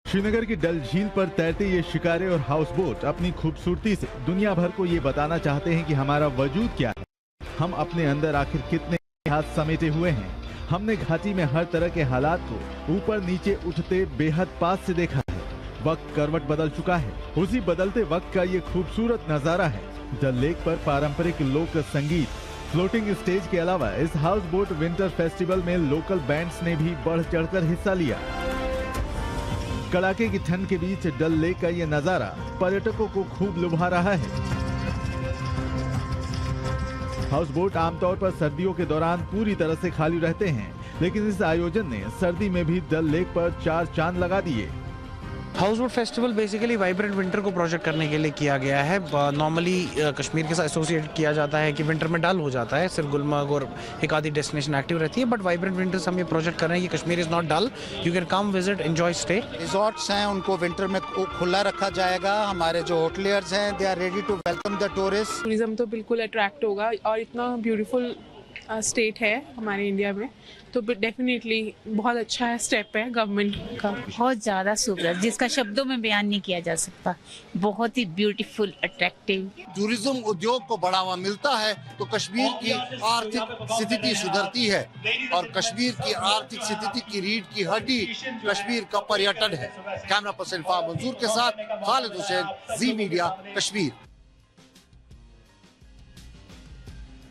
I: श्रीनगर की डल झील पर तैरते ये शिकारे और हाउस बोट अपनी खूबसूरती से दुनिया भर को ये बताना चाहते हैं कि हमारा वजूद क्या है, हम अपने अंदर आखिर कितने हाथ समेटे हुए हैं। हमने घाटी में हर तरह के हालात को ऊपर नीचे उठते बेहद पास से देखा है। वक्त करवट बदल चुका है, उसी बदलते वक्त का ये खूबसूरत नजारा है। डल लेक पर पारंपरिक लोक संगीत, फ्लोटिंग स्टेज के अलावा इस हाउस बोट विंटर फेस्टिवल में लोकल बैंड्स ने भी बढ़ चढ़कर हिस्सा लिया। कड़ाके की ठंड के बीच डल लेक का ये नजारा पर्यटकों को खूब लुभा रहा है। हाउस बोट आमतौर पर सर्दियों के दौरान पूरी तरह से खाली रहते हैं, लेकिन इस आयोजन ने सर्दी में भी डल लेक पर 4 चांद लगा दिए।
J: House boat festival basically vibrant winter को प्रोजेक्ट करने के लिए किया गया है। नॉर्मली कश्मीर के साथ एसोसिएट किया जाता है कि विंटर में डल हो जाता है, सिर्फ गुलमर्ग और एक आधी डेस्टिनेशन एक्टिव रहती है, बट वाइब्रेंट विंटर से हम ये प्रोजेक्ट कर रहे हैं कि Kashmir is not dull, you can come visit, enjoy, stay.
K: Resorts हैं उनको विंटर में खुला रखा जाएगा। हमारे जो होटलियर्स हैं they are ready to welcome the tourist.
L: Tourism तो बिल्कुल अट्रैक्ट होगा और इतना ब्यूटीफुल स्टेट है हमारे इंडिया में, तो डेफिनेटली बहुत अच्छा है स्टेप है गवर्नमेंट का।
M: बहुत ज़्यादा सुंदर, जिसका शब्दों में बयान नहीं किया जा सकता। बहुत ही ब्यूटीफुल, अट्रैक्टिव।
K: टूरिज्म उद्योग को बढ़ावा मिलता है तो कश्मीर की आर्थिक स्थिति सुधरती है, और कश्मीर की आर्थिक स्थिति की रीढ़ की हड्डी कश्मीर का पर्यटन है। कैमरा पर्सन फाह मंजूर के साथ खालिद हुसैन, जी मीडिया, कश्मीर।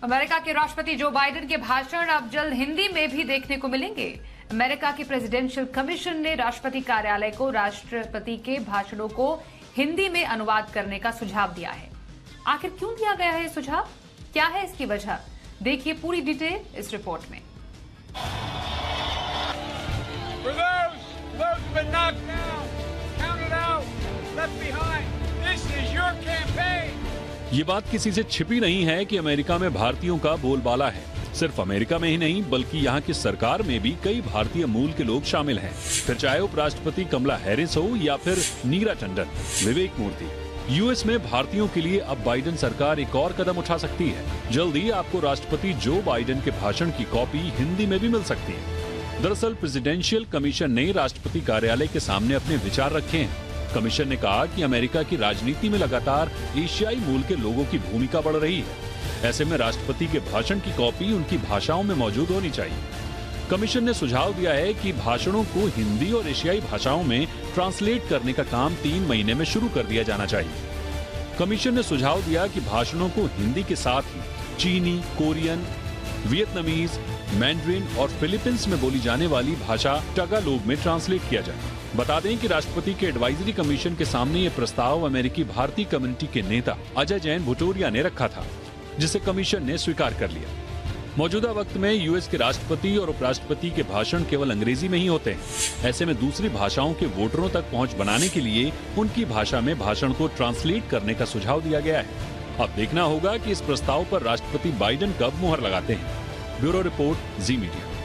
A: अमेरिका के राष्ट्रपति जो बाइडेन के भाषण अब जल्द हिंदी में भी देखने को मिलेंगे। अमेरिका की प्रेसिडेंशियल कमीशन ने राष्ट्रपति कार्यालय को राष्ट्रपति के भाषणों को हिंदी में अनुवाद करने का सुझाव दिया है। आखिर क्यों दिया गया है सुझाव, क्या है इसकी वजह, देखिए पूरी डिटेल इस रिपोर्ट में।
D: ये बात किसी से छिपी नहीं है कि अमेरिका में भारतीयों का बोलबाला है। सिर्फ अमेरिका में ही नहीं बल्कि यहाँ की सरकार में भी कई भारतीय मूल के लोग शामिल हैं। फिर चाहे उपराष्ट्रपति कमला हैरिस हो या फिर नीरा टंडन, विवेक मूर्ति। यूएस में भारतीयों के लिए अब बाइडेन सरकार एक और कदम उठा सकती है। जल्दी आपको राष्ट्रपति जो बाइडेन के भाषण की कॉपी हिंदी में भी मिल सकती है। दरअसल प्रेसिडेंशियल कमीशन ने राष्ट्रपति कार्यालय के सामने अपने विचार रखे हैं। कमीशन ने कहा कि अमेरिका की राजनीति में लगातार एशियाई मूल के लोगों की भूमिका बढ़ रही है। ऐसे में राष्ट्रपति के भाषण की कॉपी उनकी भाषाओं में मौजूद होनी चाहिए। कमीशन ने सुझाव दिया है कि भाषणों को हिंदी और एशियाई भाषाओं में ट्रांसलेट करने का काम 3 महीने में शुरू कर दिया जाना चाहिए। कमीशन ने सुझाव दिया कि भाषणों को हिंदी के साथ ही चीनी, कोरियन, वियतनामीज, मैंड्रिन और फिलीपींस में बोली जाने वाली भाषा टगालोग में ट्रांसलेट किया जाए। बता दें कि राष्ट्रपति के एडवाइजरी कमीशन के सामने ये प्रस्ताव अमेरिकी भारतीय कम्युनिटी के नेता अजय जैन भुटोरिया ने रखा था, जिसे कमीशन ने स्वीकार कर लिया। मौजूदा वक्त में यूएस के राष्ट्रपति और उपराष्ट्रपति के भाषण केवल अंग्रेजी में ही होते हैं। ऐसे में दूसरी भाषाओं के वोटरों तक पहुंच बनाने के लिए उनकी भाषा में भाषण को ट्रांसलेट करने का सुझाव दिया गया है। अब देखना होगा कि इस प्रस्ताव पर राष्ट्रपति बाइडेन कब मुहर लगाते हैं। Bureau report, Zee media.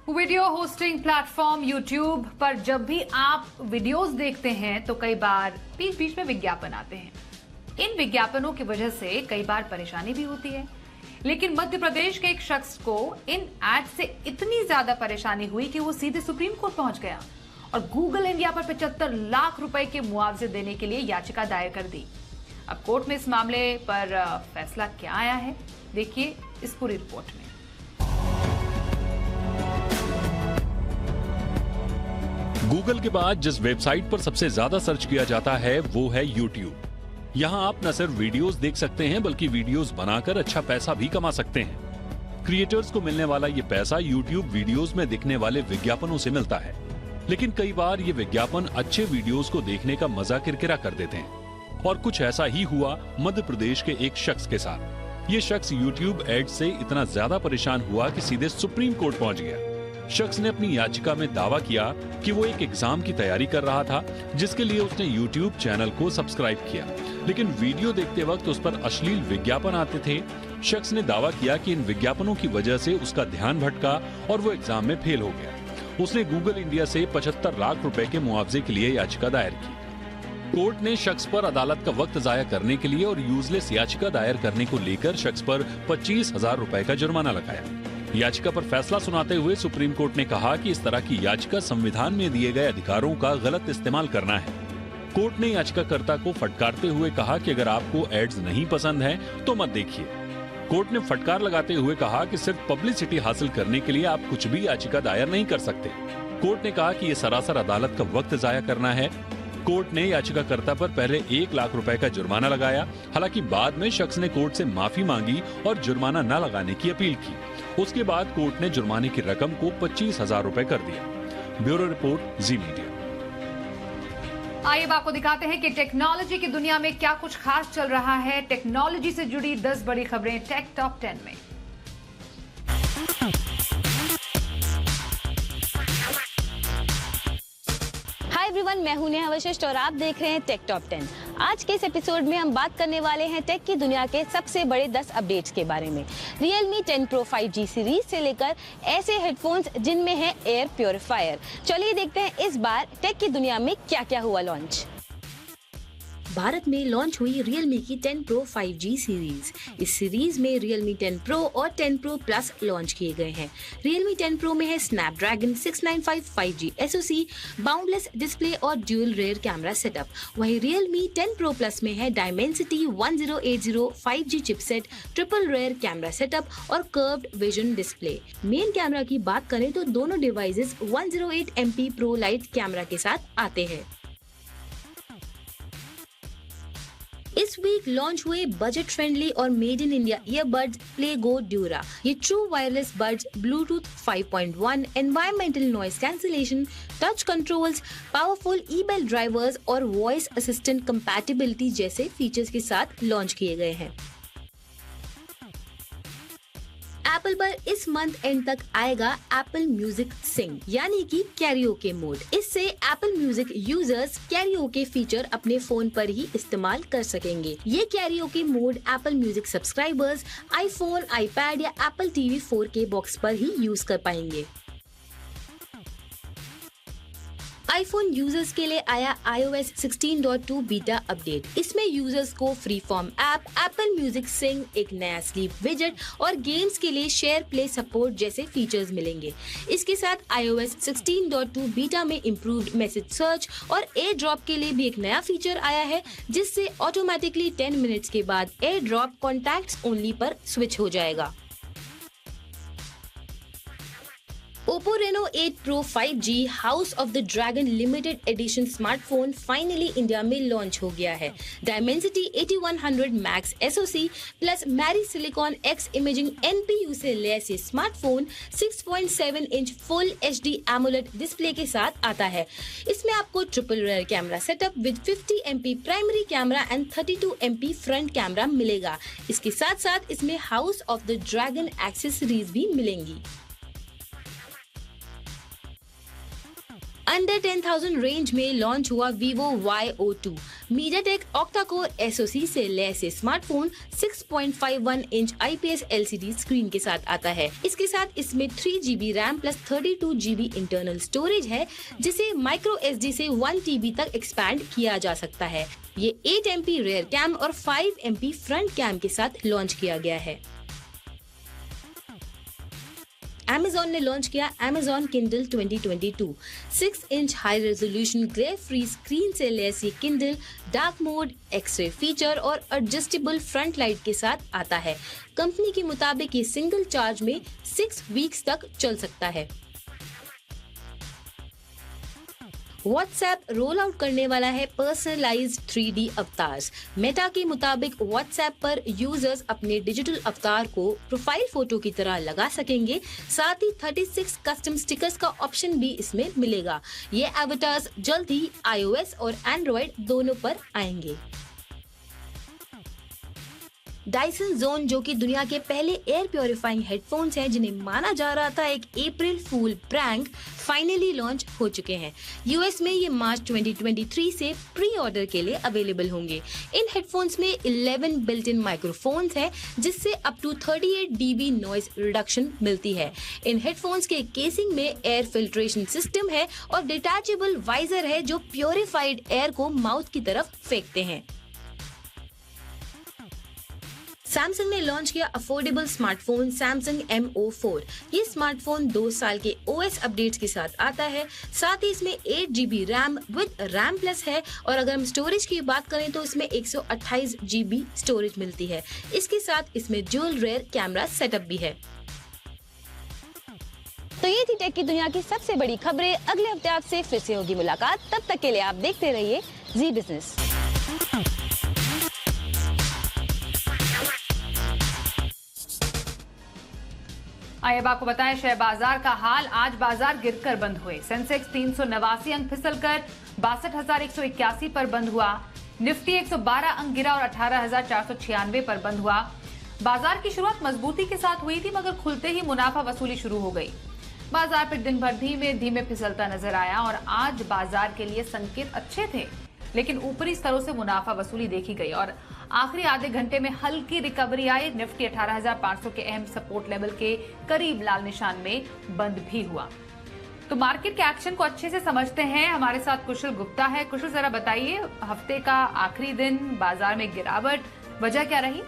A: Video hosting platform YouTube पर जब भी आप वीडियोस देखते हैं तो कई बार बीच बीच में विज्ञापन आते हैं। इन विज्ञापनों की वजह से कई बार परेशानी भी होती है, लेकिन मध्य प्रदेश के एक शख्स को इन एड से इतनी ज्यादा परेशानी हुई कि वो सीधे सुप्रीम कोर्ट पहुंच गया और गूगल इंडिया पर 75 लाख रुपए के मुआवजे देने के लिए याचिका दायर कर दी। अब कोर्ट में इस मामले पर फैसला क्या आया है, देखिए इस पूरी रिपोर्ट में।
D: गूगल के बाद जिस वेबसाइट पर सबसे ज्यादा सर्च किया जाता है वो है YouTube। यहाँ आप न सिर्फ वीडियोस देख सकते हैं बल्कि वीडियोस बनाकर अच्छा पैसा भी कमा सकते हैं। क्रिएटर्स को मिलने वाला ये पैसा YouTube वीडियोस में दिखने वाले विज्ञापनों से मिलता है, लेकिन कई बार ये विज्ञापन अच्छे वीडियोस को देखने का मजा किरकिरा कर देते हैं। और कुछ ऐसा ही हुआ मध्य प्रदेश के एक शख्स के साथ। ये शख्स YouTube एड से इतना ज्यादा परेशान हुआ कि सीधे सुप्रीम कोर्ट पहुंच गया। शख्स ने अपनी याचिका में दावा किया कि वो एक एग्जाम की तैयारी कर रहा था, जिसके लिए उसने YouTube चैनल को सब्सक्राइब किया, लेकिन वीडियो देखते वक्त उस पर अश्लील विज्ञापन आते थे। शख्स ने दावा किया कि इन विज्ञापनों की वजह से उसका ध्यान भटका और वो एग्जाम में फेल हो गया। उसने गूगल इंडिया से 75 लाख रुपए के मुआवजे के लिए याचिका दायर की। कोर्ट ने शख्स पर अदालत का वक्त जाया करने के लिए और यूजलेस याचिका दायर करने को लेकर शख्स पर 25,000 रुपए का जुर्माना लगाया। याचिका पर फैसला सुनाते हुए सुप्रीम कोर्ट ने कहा कि इस तरह की याचिका संविधान में दिए गए अधिकारों का गलत इस्तेमाल करना है। कोर्ट ने याचिकाकर्ता को फटकारते हुए कहा कि अगर आपको एड्स नहीं पसंद हैं, तो मत देखिए। कोर्ट ने फटकार लगाते हुए कहा कि सिर्फ पब्लिसिटी हासिल करने के लिए आप कुछ भी याचिका दायर नहीं कर सकते। कोर्ट ने कहा कि ये सरासर अदालत का वक्त जाया करना है। कोर्ट ने याचिकाकर्ता पर पहले 1 लाख रुपए का जुर्माना लगाया। हालांकि बाद में शख्स ने कोर्ट से माफी मांगी और जुर्माना न लगाने की अपील की। उसके बाद कोर्ट ने जुर्माने की रकम को 25,000 रुपए कर दिया। Bureau report, Zee media.
A: आइए अब आपको दिखाते हैं कि टेक्नोलॉजी की दुनिया में क्या कुछ खास चल रहा है। टेक्नोलॉजी से जुड़ी 10 बड़ी खबरें टेक टॉप 10 में।
N: हाय एवरीवन, मैं हूं नेहा वशिष्ठ और आप देख रहे हैं टेक टॉप 10। आज के इस एपिसोड में हम बात करने वाले हैं टेक की दुनिया के सबसे बड़े 10 अपडेट्स के बारे में। Realme 10 Pro 5G सीरीज से लेकर ऐसे हेडफोन्स जिनमें है एयर प्योरीफायर। चलिए देखते हैं इस बार टेक की दुनिया में क्या क्या हुआ लॉन्च। भारत में लॉन्च हुई Realme की 10 Pro 5G सीरीज। इस सीरीज में Realme 10 Pro और 10 Pro Plus लॉन्च किए गए हैं। Realme 10 Pro में है Snapdragon 695 5G SoC, boundless display और ड्यूल रेयर कैमरा सेटअप। वहीं Realme 10 Pro Plus में है Dimensity 1080 5G chipset, triple rear camera setup और curved vision display. Main camera की बात करें तो दोनों devices 108 MP Pro light camera के साथ आते हैं। इस वीक लॉन्च हुए बजट फ्रेंडली और made in India earbuds PlayGo Dura. ये true wireless buds Bluetooth 5.1, environmental noise cancellation, touch controls, powerful ई-बेल ड्राइवर्स और वॉइस असिस्टेंट कंपैटिबिलिटी जैसे फीचर्स के साथ लॉन्च किए गए हैं। एप्पल पर इस मंथ एंड तक आएगा एप्पल म्यूजिक सिंग यानी कि कैरियोके मोड। इससे Apple music users karaoke feature अपने फोन पर ही इस्तेमाल कर सकेंगे। ये karaoke mode Apple music subscribers iPhone, iPad या एप्पल टीवी 4K बॉक्स पर ही यूज कर पाएंगे। आईफोन यूजर्स के लिए आया iOS 16.2 बीटा अपडेट। इसमें यूजर्स को free form app, Apple music sing, एक नया स्लीप विजेट और गेम्स के लिए शेयर प्ले सपोर्ट जैसे फीचर्स मिलेंगे। इसके साथ iOS 16.2 बीटा में इम्प्रूव्ड मैसेज सर्च और एयर ड्रॉप के लिए भी एक नया फीचर आया है, जिससे ऑटोमेटिकली 10 मिनट्स के बाद एयर ड्रॉप कॉन्टैक्ट्स ओनली पर स्विच हो जाएगा। Oppo Reno 8 Pro 5G House of the Dragon limited edition smartphone finally India में लॉन्च हो गया है। Dimensity 8100 Max SoC plus MariSilicon X imaging NPU से लैस ये smartphone 6.7 inch full HD AMOLED display के साथ आता है। इसमें आपको triple rear camera setup with 50 MP primary camera and 32 MP front camera मिलेगा। इसके साथ साथ इसमें house of the dragon accessories भी मिलेंगी। अंडर 10,000 रेंज में लॉन्च हुआ Vivo Y02। MediaTek octa-core SoC से लैस smartphone 6.51 inch IPS LCD screen के साथ आता है। इसके साथ इसमें 3GB RAM plus 32GB internal storage है, जिसे माइक्रो SD से 1TB तक एक्सपैंड किया जा सकता है। ये 8 MP रेयर कैम और 5 MP फ्रंट कैम के साथ लॉन्च किया गया है। Amazon ने लॉन्च किया Amazon Kindle 2022। 6 inch high resolution glare free screen से लैस ये Kindle dark mode, X ray feature और एडजस्टेबल फ्रंट लाइट के साथ आता है। कंपनी के मुताबिक ये सिंगल चार्ज में 6 वीक्स तक चल सकता है। WhatsApp रोल आउट करने वाला है पर्सनलाइज्ड 3D अवतार्स। मेटा के मुताबिक WhatsApp पर यूजर्स अपने डिजिटल अवतार को प्रोफाइल फोटो की तरह लगा सकेंगे। साथ ही 36 कस्टम स्टिकर्स का ऑप्शन भी इसमें मिलेगा। ये अवतार्स जल्द ही iOS और Android दोनों पर आएंगे। डायसन जोन, जो कि दुनिया के पहले एयर प्योरीफाइंग हेडफोन्स हैं जिन्हें माना जा रहा था एक अप्रैल फूल प्रैंक, फाइनली लॉन्च हो चुके हैं। यूएस में ये मार्च 2023 से प्री ऑर्डर के लिए अवेलेबल होंगे। इन हेडफोन्स में 11 बिल्ट इन माइक्रोफोन्स हैं जिससे up to 38 dB noise reduction मिलती है। इन हेडफोन्स के केसिंग में एयर फिल्ट्रेशन सिस्टम है और डिटैचेबल वाइजर है जो प्योरीफाइड एयर को माउथ की तरफ फेंकते हैं। सैमसंग ने लॉन्च किया अफोर्डेबल स्मार्टफोन सैमसंग MO4। ये स्मार्टफोन 2 साल के OS अपडेट्स के साथ आता है। साथ ही इसमें 8 GB RAM with RAM plus है और अगर हम स्टोरेज की बात करें तो इसमें 128 GB स्टोरेज मिलती है। इसके साथ इसमें ड्यूल रेयर कैमरा सेटअप भी है। तो ये थी टेक की दुनिया की सबसे बड़ी खबरें। अगले हफ्ते आपसे फिर से होगी मुलाकात। तब तक के लिए आप देखते रहिए जी बिजनेस।
A: आइए अब आपको बताएं शेयर बाजार का हाल। आज बाजार गिरकर बंद हुए। सेंसेक्स 389 अंक फिसलकर 62,181 पर बंद हुआ। निफ्टी 112 अंक गिरा और 18,496 पर बंद हुआ। बाजार की शुरुआत मजबूती के साथ हुई थी मगर खुलते ही मुनाफा वसूली शुरू हो गई। बाजार फिर दिन भर धीमे धीमे फिसलता नजर आया और आज बाजार के लिए संकेत अच्छे थे लेकिन ऊपरी स्तरों से मुनाफा वसूली देखी गई और आखिरी आधे घंटे में हल्की रिकवरी आई। निफ्टी 18,500 के अहम सपोर्ट लेवल के करीब लाल निशान में बंद भी हुआ। तो मार्केट के एक्शन को अच्छे से समझते हैं, हमारे साथ कुशल गुप्ता है। कुशल, जरा बताइए, हफ्ते का आखिरी दिन बाजार में गिरावट, वजह क्या रही?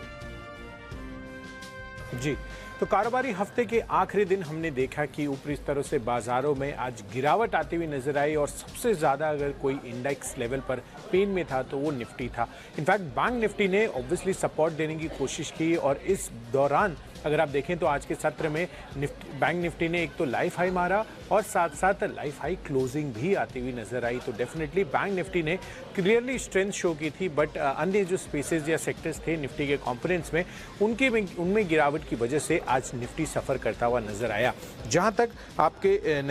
O: जी, तो कारोबारी हफ्ते के आखिरी दिन हमने देखा कि ऊपरी स्तरों से बाजारों में आज गिरावट आती हुई नजर आई और सबसे ज्यादा अगर कोई इंडेक्स लेवल पर पेन में था तो वो निफ्टी था। इनफैक्ट बैंक निफ्टी ने ऑब्वियसली सपोर्ट देने की कोशिश की और इस दौरान अगर आप देखें तो आज के सत्र में बैंक निफ्टी ने एक तो लाइफ हाई मारा और साथ साथ लाइफ हाई क्लोजिंग भी आती हुई नजर आई। तो डेफिनेटली बैंक निफ्टी ने क्लियरली स्ट्रेंथ शो की थी, बट अन्य जो स्पेसेस या सेक्टर्स थे निफ्टी के कंपोनेंट्स में उनमें गिरावट की वजह से आज निफ्टी सफर करता हुआ नजर आया। जहां तक आपके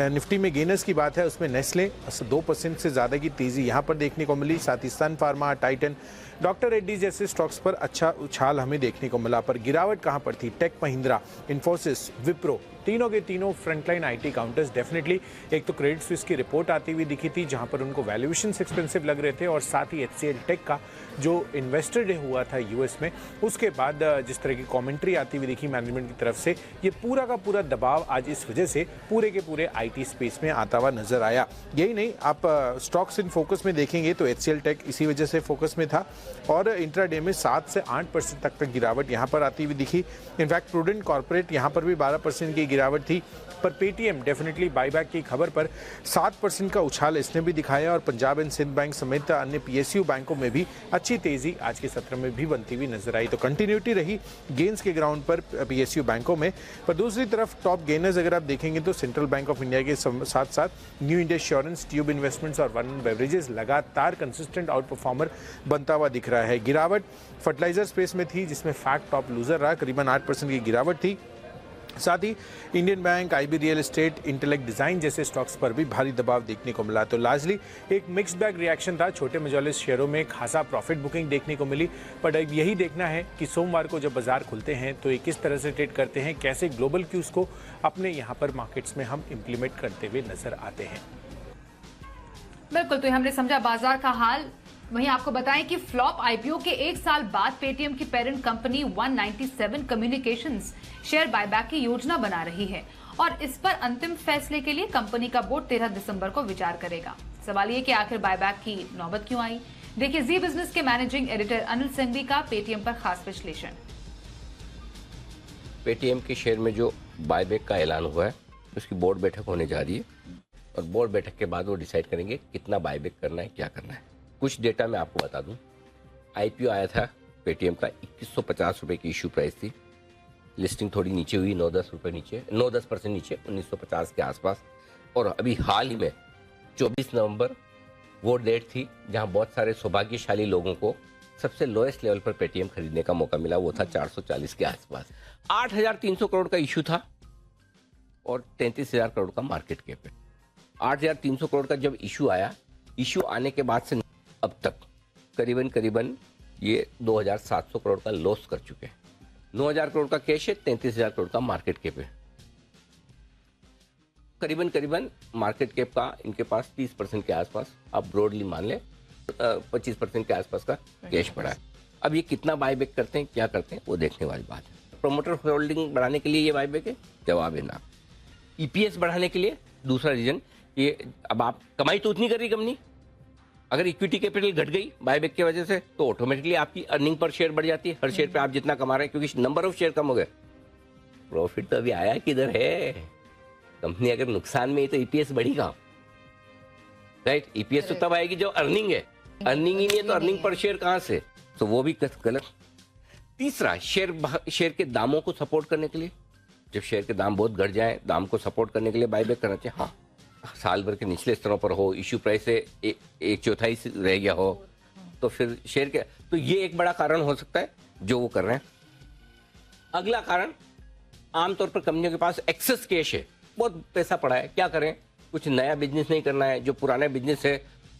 O: निफ्टी में गेनर्स की बात है उसमें नेस्ले 2% से ज्यादा की तेजी यहां पर देखने को मिली। साथ ही सन फार्मा, टाइटन, डॉक्टर रेड्डी जैसे स्टॉक्स पर अच्छा उछाल हमें देखने को मिला। पर गिरावट कहां पर थी? टेक महिंद्रा, इन्फोसिस, विप्रो, तीनों के तीनों फ्रंटलाइन आईटी काउंटर्स डेफिनेटली एक तो क्रेडिट स्विस की रिपोर्ट आती हुई दिखी थी जहां पर उनको वैल्यूएशन एक्सपेंसिव लग रहे थे और साथ ही HCL टेक का जो इन्वेस्टर डे हुआ था यूएस में उसके बाद जिस तरह की कमेंट्री आती हुई दिखी मैनेजमेंट की तरफ से, ये पूरा का पूरा दबाव आज इस वजह से पूरे के पूरे आईटी स्पेस में आता हुआ नजर आया। यही नहीं, आप स्टॉक्स इन फोकस में देखेंगे तो HCL टेक इसी वजह से फोकस में था और इंट्राडे में 7 से 8% तक का गिरावट यहाँ पर आती हुई दिखी। इनफैक्ट प्रूडेंट कॉर्पोरेट यहाँ पर भी 12% की गिरावट थी। पर पेटीएम डेफिनेटली बाईबैक की खबर पर 7% का उछाल इसने भी दिखाया और पंजाब एंड सिंध बैंक समेत अन्य PSU बैंकों में भी अच्छी तेजी आज के सत्र में भी बनती हुई नजर आई। तो कंटिन्यूटी रही गेन्स के ग्राउंड पर PSU बैंकों में। पर दूसरी तरफ टॉप गेनर्स अगर आप देखेंगे तो सेंट्रल बैंक ऑफ इंडिया के साथ साथ new India assurance, tube investments और वन बेवरेजेस लगातार कंसिस्टेंट आउट परफॉर्मर बनता हुआ दिख रहा है। गिरावट फर्टिलाइजर स्पेस में थी जिसमें फैक्ट टॉप लूजर रहा, करीबन 8% की गिरावट थी। साथ ही Indian bank, IB real estate, intellect design जैसे स्टॉक्स पर भी भारी दबाव देखने को मिला। तो लार्जली एक मिक्स्ड बैग रिएक्शन था। छोटे मेजॉरिटी शेयरों में खासा प्रॉफिट बुकिंग देखने को मिली। पर यही देखना है कि सोमवार को जब बाजार खुलते हैं तो ये किस तरह से ट्रेड करते हैं, कैसे ग्लोबल क्यूज को अपने यहाँ पर मार्केट्स में हम इम्प्लीमेंट करते हुए नजर आते हैं।
A: बिल्कुल, तो हमने समझा बाजार का हाल। वहीं आपको बताएं कि फ्लॉप आईपीओ के 1 साल बाद पेटीएम की parent company 197 communications share buyback की योजना बना रही है और इस पर अंतिम फैसले के लिए कंपनी का बोर्ड 13 दिसंबर को विचार करेगा। सवाल ये कि आखिर बायबैक की नौबत क्यों आई? देखिए जी बिजनेस के मैनेजिंग एडिटर अनिल सिंघवी का पेटीएम पर खास विश्लेषण।
P: पेटीएम के शेयर में जो बायबैक का ऐलान हुआ है, उसकी बोर्ड बैठक होने जा रही है और बोर्ड बैठक के बाद वो डिसाइड करेंगे कितना बायबैक करना है, क्या करना है। कुछ डेटा मैं आपको बता दूं, आईपीओ आया था पेटीएम का 2150 रुपए की इशू प्राइस थी, लिस्टिंग थोड़ी नीचे हुई 9-10% नीचे 1950 के आसपास, और अभी हाल ही में 24 नवंबर वो डेट थी जहां बहुत सारे सौभाग्यशाली लोगों को सबसे लोएस्ट लेवल पर पेटीएम खरीदने का मौका मिला, वो था 440 के आसपास। 8,300 करोड़ का इशू था और 33,000 करोड़ का मार्केट कैप है। 8,300 करोड़ का जब इशू आया, इशू आने के बाद से अब तक करीबन ये 2,700 करोड़ का लॉस कर चुके हैं। 9,000 करोड़ का कैश है, 33,000 करोड़ का मार्केट कैप है। करीबन मार्केट कैप का इनके पास 30% के आसपास, आप ब्रॉडली मान लें 25% के आसपास का कैश पड़ा है। अब ये कितना बायबैक करते हैं, क्या करते हैं, वो देखने वाली बात है। प्रोमोटर होल्डिंग बढ़ाने के लिए ये बायबैक है, जवाब है ना। ईपीएस बढ़ाने के लिए दूसरा रीजन, ये अब आप कमाई तो उतनी कर रही कंपनी, अगर इक्विटी कैपिटल घट गई बायबैक की वजह से तो ऑटोमेटिकली आपकी अर्निंग पर शेयर बढ़ जाती है। हर शेयर पे आप जितना कमा रहे हैं, क्योंकि नंबर ऑफ शेयर कम हो गए, प्रॉफिट तो अभी आया किधर है। कंपनी अगर नुकसान में है तो ईपीएस बढ़ेगा, राइट। ईपीएस तो तब आएगी जो अर्निंग है, अर्निंग ही नहीं है तो अर्निंग पर शेयर कहां से, तो वो भी गलत। तीसरा, शेयर के दामों को सपोर्ट करने के लिए, जब शेयर के दाम बहुत घट जाए, दाम को सपोर्ट करने के लिए बायबैक करना चाहिए। हाँ, साल भर के निचले स्तरों पर हो, इश्यू प्राइस से 1/4 रह गया हो, तो फिर शेयर के, तो ये एक बड़ा कारण हो सकता है जो वो कर रहे हैं। अगला कारण, आमतौर पर कंपनियों के पास एक्सेस कैश है, बहुत पैसा पड़ा है, क्या करें, कुछ नया बिजनेस नहीं करना है, जो पुराना बिजनेस है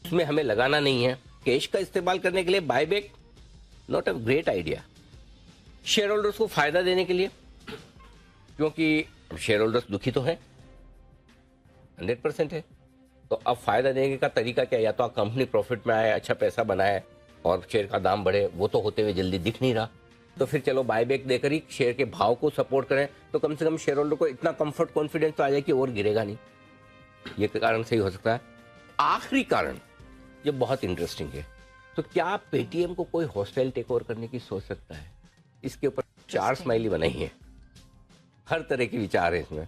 P: उसमें हमें लगाना नहीं है, कैश का इस्तेमाल करने के लिए buyback not a great idea. Share holders को फायदा देने के लिए, क्योंकि शेयर होल्डर्स दुखी तो हैं, 100% है, तो अब फायदा देने का तरीका क्या है, या तो आप कंपनी प्रॉफिट में आए, अच्छा पैसा बनाए और शेयर का दाम बढ़े, वो तो होते हुए जल्दी दिख नहीं रहा, तो फिर चलो बायबैक देकर ही शेयर के भाव को सपोर्ट करें, तो कम से कम शेयर होल्डर को इतना कंफर्ट कॉन्फिडेंस तो आ जाए कि और गिरेगा नहीं। ये कारण सही हो सकता है। आखिरी कारण, ये बहुत इंटरेस्टिंग है, तो क्या पेटीएम को कोई हॉस्टाइल टेक ओवर करने की सोच सकता है? इसके ऊपर 4 स्माइली बनाई है, हर तरह के विचार है इसमें,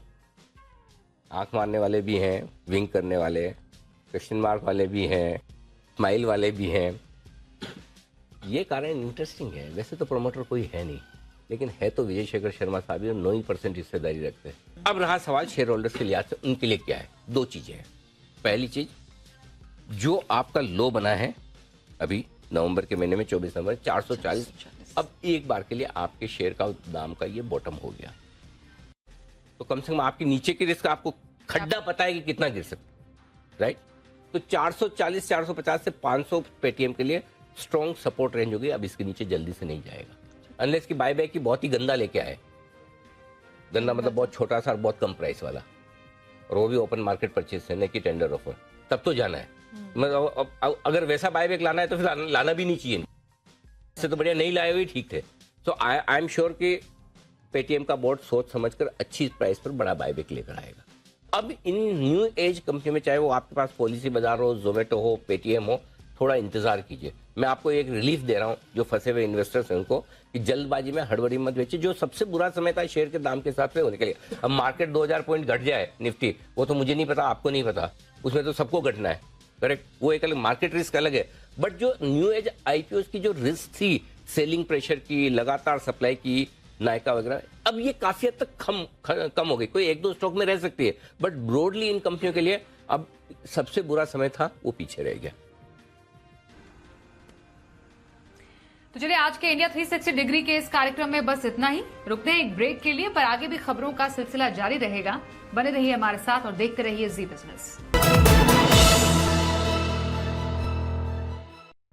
P: आंख मारने वाले भी हैं, विंक करने वाले, क्वेश्चन मार्क वाले भी हैं, स्माइल वाले भी हैं। ये कारण इंटरेस्टिंग है। वैसे तो प्रोमोटर कोई है नहीं, लेकिन है तो विजय शेखर शर्मा साहब, 9% हिस्सेदारी रखते हैं। अब रहा सवाल शेयर होल्डर्स के लिहाज से उनके लिए क्या है। 2 चीजें हैं। पहली चीज, जो आपका लो बना है अभी नवंबर के महीने में 24 नवंबर 440, अब एक बार के लिए आपके शेयर का दाम का ये बॉटम हो गया, तो कम से कम आपके नीचे की रिस्क, आपको खड्डा पता है कि कितना गिर सकता, राइट। तो 440 450 से 500 पेटीएम के लिए स्ट्रॉन्ग सपोर्ट रेंज होगी। अब इसके नीचे जल्दी से नहीं जाएगा, अनलेस की बायबैक की बहुत ही गंदा लेके आए। गंदा मतलब बहुत छोटा सा और बहुत कम प्राइस वाला, और वो भी ओपन मार्केट परचेज है, न कि टेंडर ऑफर, तब तो जाना है। मतलब अगर वैसा बायबैक लाना है तो फिर लाना भी नहीं चाहिए, इससे तो बढ़िया नहीं लाए हुए ठीक थे। तो आई एम श्योर कि पेटीएम का बोर्ड सोच समझकर अच्छी प्राइस पर बड़ा बायबैक लेकर आएगा। अब इन न्यू एज कंपनी में, चाहे वो आपके पास पॉलिसी बाजार हो, जोमेटो हो, पेटीएम हो, थोड़ा इंतजार कीजिए। मैं आपको एक रिलीफ दे रहा हूं जो फंसे हुए इन्वेस्टर्स हैं उनको, कि जल्दबाजी में हड़बड़ी मत बेचिए। जो सबसे बुरा समय था शेयर के दाम के हिसाब से होने के लिए, अब मार्केट 2000 पॉइंट घट जाए निफ्टी, वो तो मुझे नहीं पता, आपको नहीं पता, उसमें तो सबको घटना है, करेक्ट। वो एक अलग मार्केट रिस्क अलग है, बट जो न्यू एज आईपीओ की जो रिस्क थी, सेलिंग प्रेशर की, लगातार सप्लाई की, नायका वगैरह, अब ये काफी हद तक कम हो गई। कोई 1-2 स्टॉक में रह सकती है, बट ब्रॉडली इन कंपनियों के लिए अब सबसे बुरा समय था वो पीछे रह गया।
A: तो चलिए, आज के इंडिया 360 डिग्री के इस कार्यक्रम में बस इतना ही। रुकते हैं एक ब्रेक के लिए, पर आगे भी खबरों का सिलसिला जारी रहेगा। बने रहिए हमारे साथ और देखते रहिए जी बिजनेस।